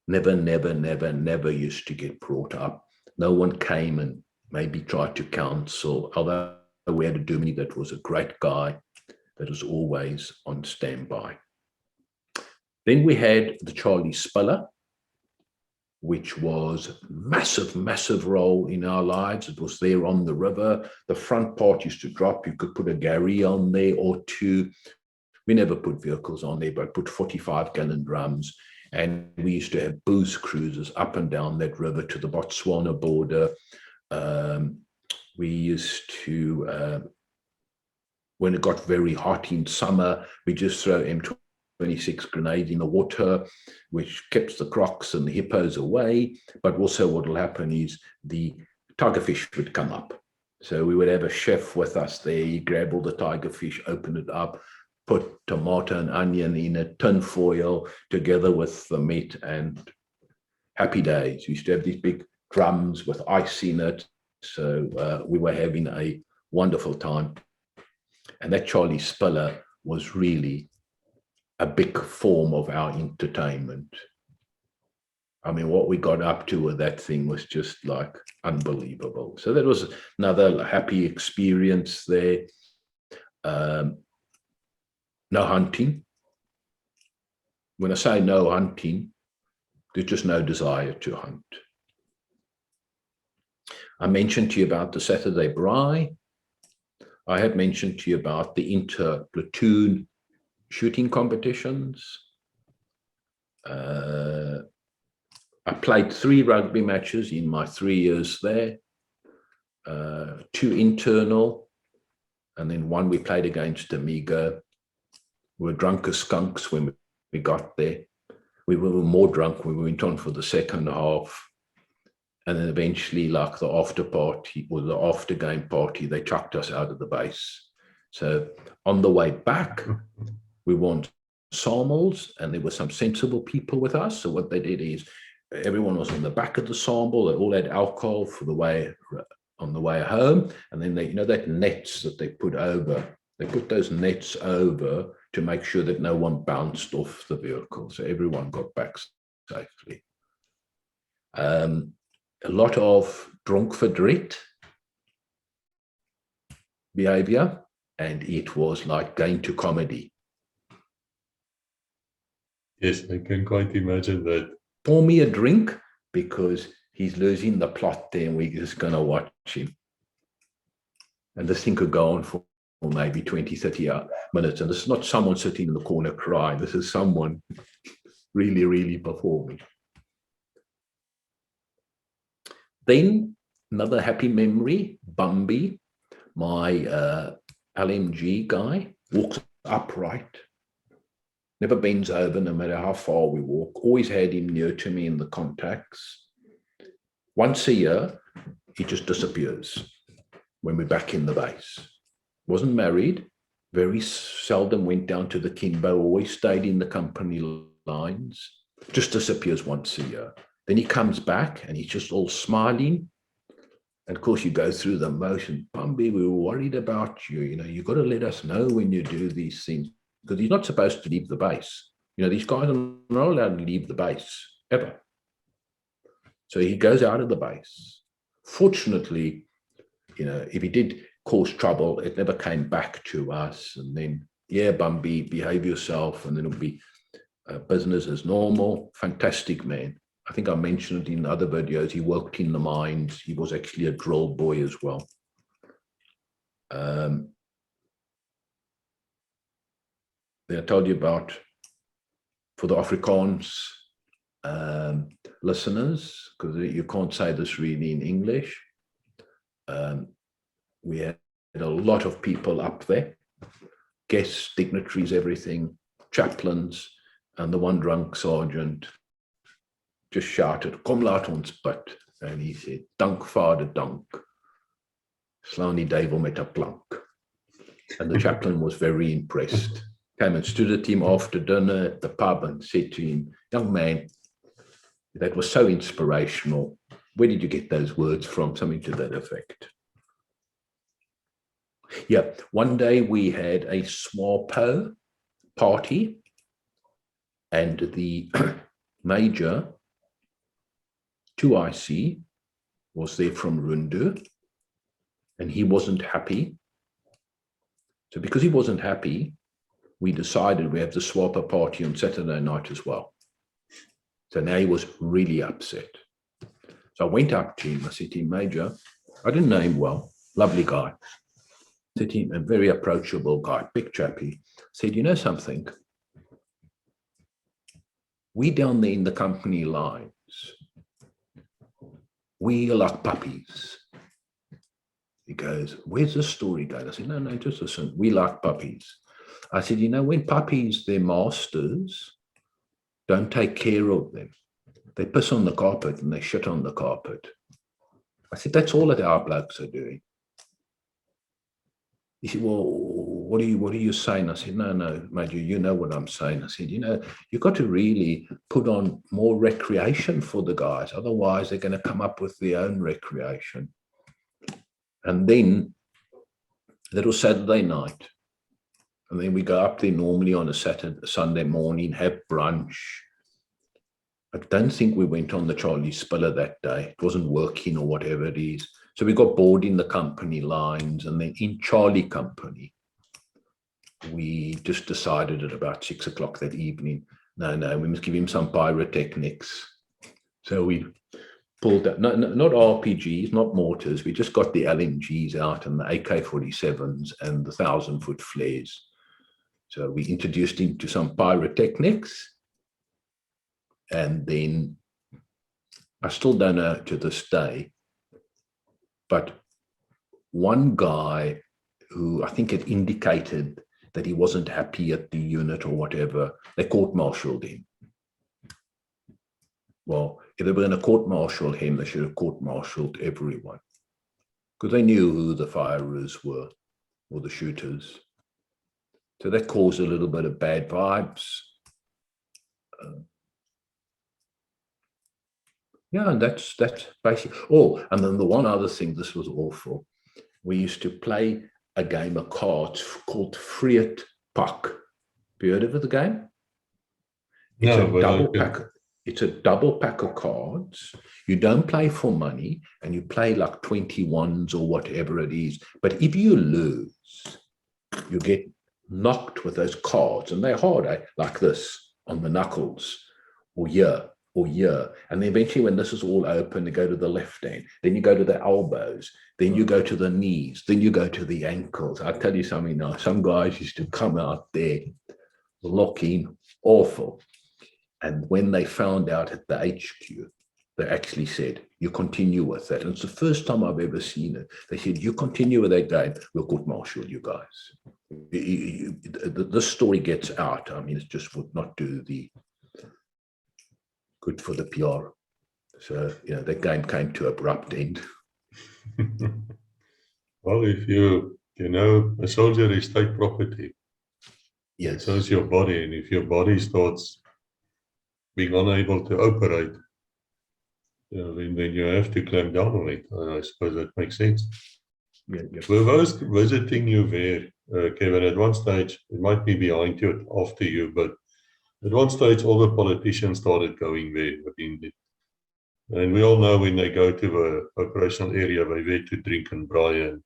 Never, never, never, never used to get brought up. No one came and maybe tried to counsel, although we had a Dumini that was a great guy that was always on standby. Then we had the Charlie Spiller, which was massive, massive role in our lives. It was there on the river. The front part used to drop. You could put a Gary on there or two. We never put vehicles on there, but put 45-gallon drums. And we used to have booze cruises up and down that river to the Botswana border. We used to, when it got very hot in summer, we just throw M24 26 grenades in the water, which keeps the crocs and the hippos away. But also what will happen is the tigerfish would come up. So we would have a chef with us there. He grab all the tigerfish, open it up, put tomato and onion in a tin foil together with the meat, and happy days. We used to have these big drums with ice in it. So we were having a wonderful time. And that Charlie Spiller was really a big form of our entertainment. I mean, what we got up to with that thing was just like unbelievable. So that was another happy experience there. No hunting. When I say no hunting, there's just no desire to hunt. I mentioned to you about the Saturday braai. I had mentioned to you about the inter-platoon shooting competitions. I played 3 rugby matches in my 3 years there, 2 internal, and then 1 we played against Amigo. We were drunk as skunks when we got there. We were more drunk when we went on for the second half. And then eventually, like the after party or the after game party, they chucked us out of the base. So on the way back, we won samples, and there were some sensible people with us. So what they did is everyone was on the back of the sample. They all had alcohol for the way on the way home. And then they, you know, that nets that they put over, they put those nets over to make sure that no one bounced off the vehicle. So everyone got back safely. A lot of dronk verdriet behavior, and it was like going to comedy. Yes, I can quite imagine that. Pour me a drink because he's losing the plot there and we're just going to watch him. And this thing could go on for maybe 20, 30 minutes. And this is not someone sitting in the corner crying. This is someone really, really performing. Then another happy memory, Bambi, my LMG guy, walks upright, never bends over no matter how far we walk, always had him near to me in the contacts. Once a year, he just disappears when we're back in the base. Wasn't married, very seldom went down to the Kimbo, always stayed in the company lines, just disappears once a year. Then he comes back and he's just all smiling. And of course, you go through the motion. Bambi, we were worried about you. You know, you've got to let us know when you do these things, because he's not supposed to leave the base. You know, these guys are not allowed to leave the base ever. So he goes out of the base. Fortunately, you know, if he did cause trouble, it never came back to us. And then, yeah, Bambi, behave yourself. And then it'll be business as normal. Fantastic man. I think I mentioned it in other videos. He worked in the mines. He was actually a drill boy as well. Then I told you about, for the Afrikaans listeners, because you can't say this really in English. We had a lot of people up there, guests, dignitaries, everything, chaplains, and the one drunk sergeant just shouted, "Kom laat ons bid." And he said, "Dank Vader, dank. Slaan die duivel met 'n plank." And the chaplain was very impressed. Came and stood at him after dinner at the pub and said to him, "Young man, that was so inspirational. Where did you get those words from?" Something to that effect. Yeah, one day we had a SWAPO party, and the major 2IC was there from Rundu, and he wasn't happy. So because he wasn't happy, we decided we have the SWAPO party on Saturday night as well. So now he was really upset. So I went up to him. I said to him, "Major," I didn't know him well, lovely guy. I said to him, a very approachable guy, big chappy. I said, "You know something? We down there in the company lines, we are like puppies." He goes, "Where's the story going?" I said, no, just listen. We like puppies. I said, you know, when puppies, their masters don't take care of them. They piss on the carpet and they shit on the carpet. I said, that's all that our blokes are doing. He said, well, what are you saying? I said, no, Major, you know what I'm saying. I said, you know, you've got to really put on more recreation for the guys. Otherwise, they're going to come up with their own recreation. And then that was Saturday night. And then we go up there normally on a Sunday morning, have brunch. I don't think we went on the Charlie Spiller that day. It wasn't working or whatever it is. So we got bored in the company lines, and then in Charlie Company, we just decided at about 6 o'clock that evening, no, we must give him some pyrotechnics. So we pulled out, not RPGs, not mortars. We just got the LMGs out and the AK-47s and the 1,000-foot flares. So we introduced him to some pyrotechnics. And then I still don't know to this day, but one guy who I think had indicated that he wasn't happy at the unit or whatever, they court-martialed him. Well, if they were going to court-martial him, they should have court-martialed everyone, because they knew who the firers were or the shooters. So that caused a little bit of bad vibes. Yeah, and that's basically. Oh, and then the one other thing, this was awful. We used to play a game of cards called Freet Pak. Have you heard of the game? It's a double pack of cards. You don't play for money, and you play like 21s or whatever it is. But if you lose, you get knocked with those cards, and they're hard, like this on the knuckles, or here. And then eventually when this is all open, you go to the left hand, then you go to the elbows, then you go to the knees, then you go to the ankles. I'll tell you something now, some guys used to come out there looking awful. And when they found out at the HQ, they actually said, you continue with that. And it's the first time I've ever seen it. They said, you continue with that game, we'll court-martial you guys. This story gets out. I mean, it just would not do the good for the PR. So, you know, that game came to an abrupt end. Well, if you know, a soldier is state property. Yes. So is your body. And if your body starts being unable to operate, you know, then you have to clamp down on it. I suppose that makes sense. Yeah. Were those visiting you there, Kevin, at one stage, it might be behind you, after you, but at one stage, all the politicians started going there. And we all know when they go to the operational area, they're there to drink and braai. And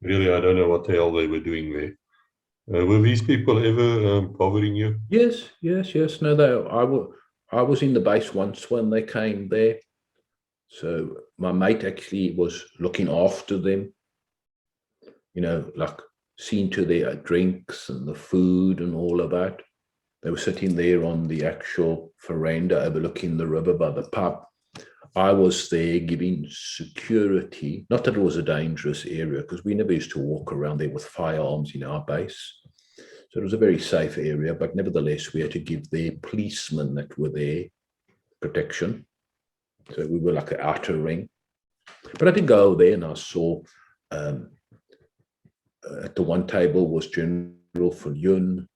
really, I don't know what the hell they were doing there. Were these people ever bothering you? Yes. No, I was in the base once when they came there. So my mate actually was looking after them, you know, like seeing to their drinks and the food and all of that. They were sitting there on the actual veranda overlooking the river by the pub. I was there giving security, not that it was a dangerous area, because we never used to walk around there with firearms in our base. So it was a very safe area, but nevertheless, we had to give the policemen that were there protection. So we were like an outer ring. But I did go there and I saw at the one table was General Viljoen.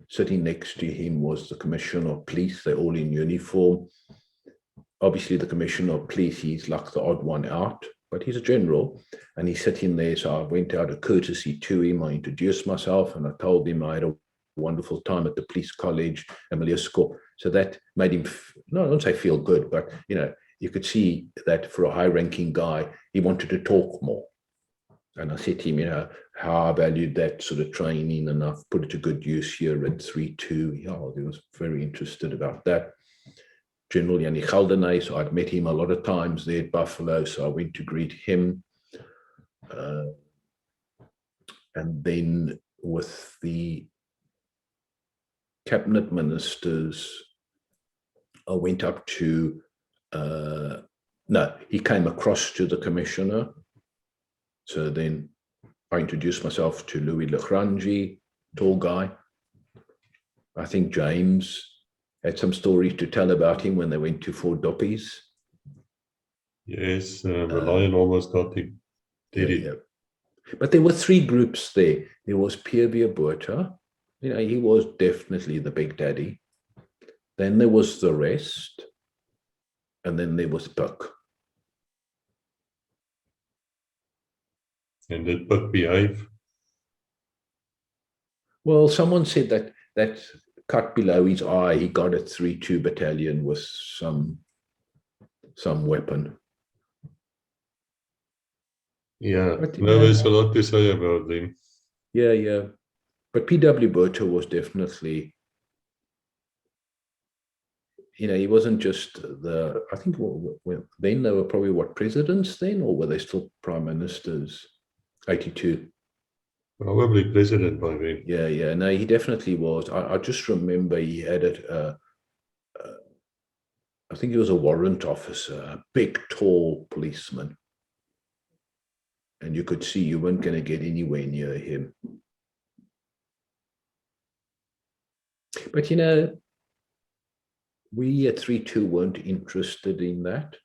Sitting next to him was the Commissioner of Police. They're all in uniform. Obviously, the Commissioner of Police, he's like the odd one out, but he's a general, and he's sitting there. So I went out of courtesy to him. I introduced myself, and I told him I had a wonderful time at the police college, Emiliusco. So that made him, I don't say feel good, but, you know, you could see that for a high-ranking guy, he wanted to talk more. And I said to him, you know, how I valued that sort of training, and I've put it to good use here at 3-2. Yeah, he was very interested about that. General Jannie Geldenhuys, so I'd met him a lot of times there at Buffalo, so I went to greet him. And then with the cabinet ministers, I went up to, he came across to the commissioner. So then I introduced myself to Louis Lagrange, tall guy. I think James had some stories to tell about him when they went to Fort Doppies. Yes, the lion almost got him. Did he? Yeah. But there were three groups there. There was Pierre Botha. You know, he was definitely the big daddy. Then there was the rest. And then there was Buck. And did Buck behave? Well, someone said that cut below his eye, he got a 3-2 battalion with some weapon. Yeah, But, there's a lot to say about them. Yeah. But P.W. Botha was definitely, you know, he wasn't just I think then they were probably presidents then, or were they still prime ministers? 82. Probably president by then. Yeah. No, he definitely was. I just remember he had it. I think he was a warrant officer, a big, tall policeman. And you could see you weren't going to get anywhere near him. But, you know, we at 3-2 weren't interested in that.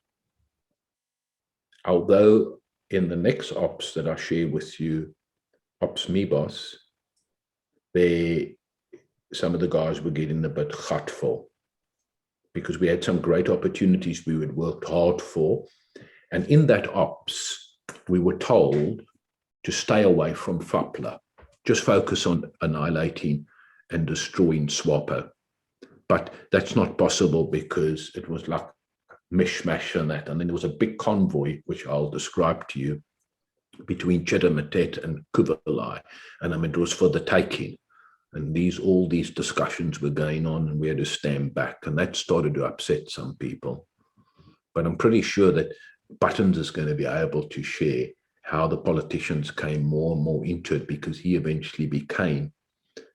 Although in the next ops that I share with you, Ops Mibos, some of the guys were getting a bit hurtful because we had some great opportunities we had worked hard for. And in that ops, we were told to stay away from FAPLA, just focus on annihilating and destroying SWAPO. But that's not possible because it was like mishmash and that. And then there was a big convoy, which I'll describe to you, between Chedamatet and Kuvalai. And I mean, it was for the taking. And all these discussions were going on and we had to stand back. And that started to upset some people. But I'm pretty sure that Buttons is going to be able to share how the politicians came more and more into it, because he eventually became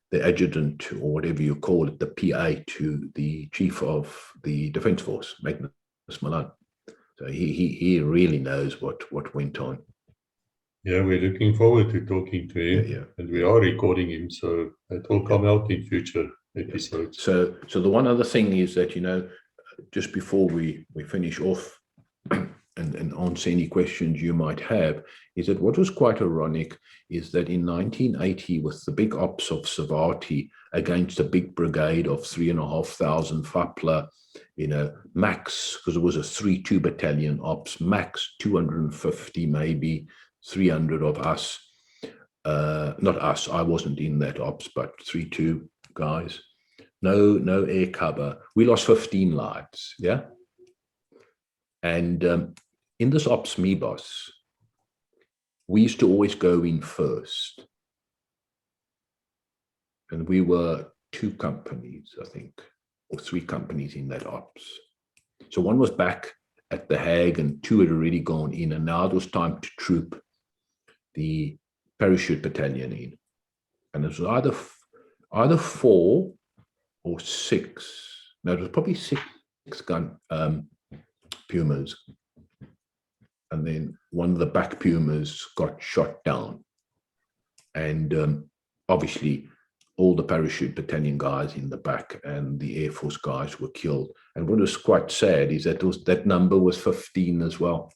the adjutant, or whatever you call it, the PA to the chief of the Defence Force, Magnus Malone. So he really knows what went on. Yeah, we're looking forward to talking to him. Yeah. And we are recording him, so it will come out in future episodes. So the one other thing is that, you know, just before we finish off and answer any questions you might have, is that what was quite ironic is that in 1980, with the big ops of Savati against a big brigade of 3,500 FAPLA, you know, max, because it was a 3-2 battalion ops, max 250, maybe 300 of us. Not us, I wasn't in that ops, but 3-2 guys. No air cover. We lost 15 lives, yeah? And in this Ops Mibos, we used to always go in first. And we were 2 companies, I think, or 3 companies in that Ops. So one was back at The Hague and 2 had already gone in, and now it was time to troop the parachute battalion in. And it was either 4 or 6. No, it was probably 6 gun Pumas. And then one of the back Pumas got shot down. And obviously all the parachute battalion guys in the back and the Air Force guys were killed. And what was quite sad is that number was 15 as well.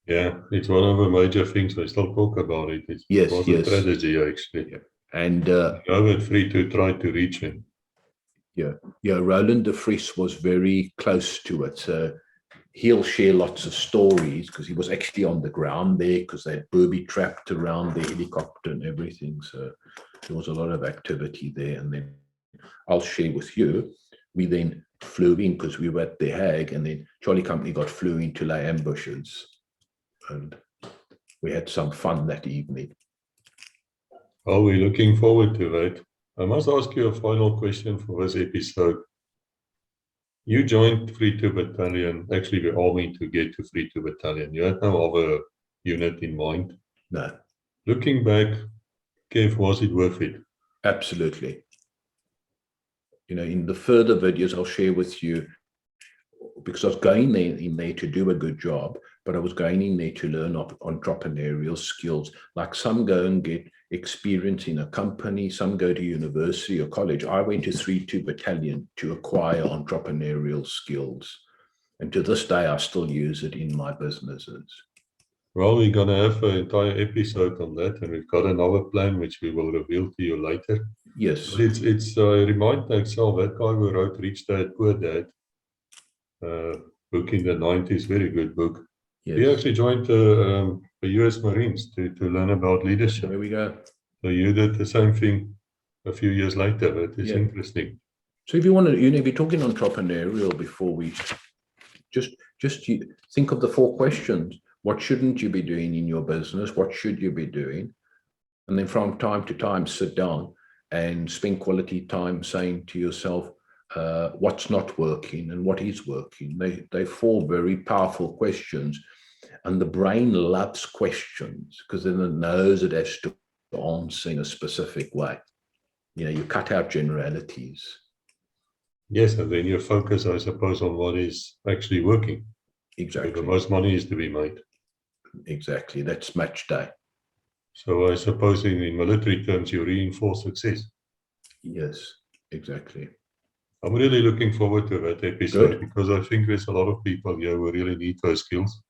Yeah, it's one of the major things. I still talk about it. It was a tragedy, actually. Yeah. And Robert Free to try to reach him. Yeah, Roland de Vries was very close to it. So he'll share lots of stories because he was actually on the ground there, because they had booby trapped around the helicopter and everything. So there was a lot of activity there. And then I'll share with you, we then flew in because we were at The Hague, and then Charlie Company flew in to lay ambushes. And we had some fun that evening. Oh, we're looking forward to that. I must ask you a final question for this episode. You joined 3-2 Battalion, actually the Army, to get to 3-2 Battalion. You had no other unit in mind? No. Looking back, Kev, was it worth it? Absolutely. You know, in the further videos I'll share with you, because I was going in there to do a good job, but I was going in there to learn entrepreneurial skills. Like some go and get experience in a company, some go to university or college. I went to 3-2 Battalion to acquire entrepreneurial skills. And to this day, I still use it in my businesses. Well, we're going to have an entire episode on that, and we've got another plan which we will reveal to you later. Yes. But it's remind myself, that guy who wrote Rich Dad, Poor Dad, book in the 90s, very good book. Yes. He actually joined the US Marines to learn about leadership. There we go. So you did the same thing a few years later, but it's interesting. So if you want to, if you're talking entrepreneurial, before we just think of the 4 questions. What shouldn't you be doing in your business? What should you be doing? And then from time to time, sit down and spend quality time saying to yourself, what's not working and what is working. They're 4 very powerful questions. And the brain loves questions because then it knows it has to answer in a specific way. You cut out generalities. Yes, and then you focus, I suppose, on what is actually working. Exactly. So the most money is to be made. Exactly. That's match day. So I suppose in military terms, you reinforce success. Yes, exactly. I'm really looking forward to that episode. Good. Because I think there's a lot of people here who really need those skills.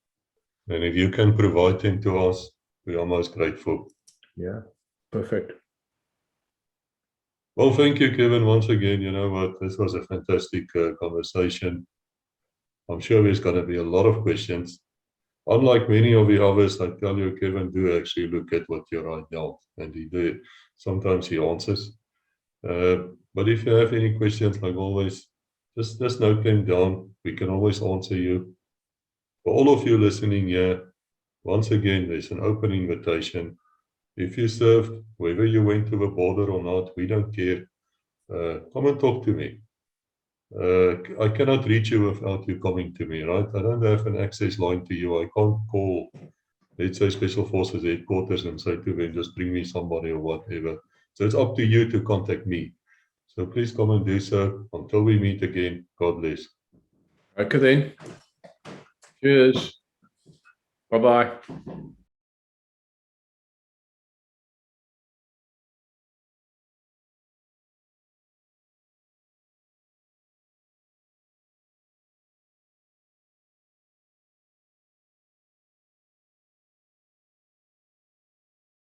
And if you can provide them to us, we are most grateful. Yeah, perfect. Well, thank you, Kevin, once again. You know what? This was a fantastic conversation. I'm sure there's going to be a lot of questions. Unlike many of the others, I tell you, Kevin, do actually look at what you write down. And sometimes he answers. But if you have any questions, like always, just note them down. We can always answer you. For all of you listening here, once again, there's an open invitation. If you served, whether you went to the border or not, we don't care. Come and talk to me. I cannot reach you without you coming to me, right? I don't have an access line to you. I can't call, let's say, Special Forces headquarters and say to them, just bring me somebody or whatever. So it's up to you to contact me. So please come and do so. Until we meet again, God bless. Okay then. Cheers. Bye-bye.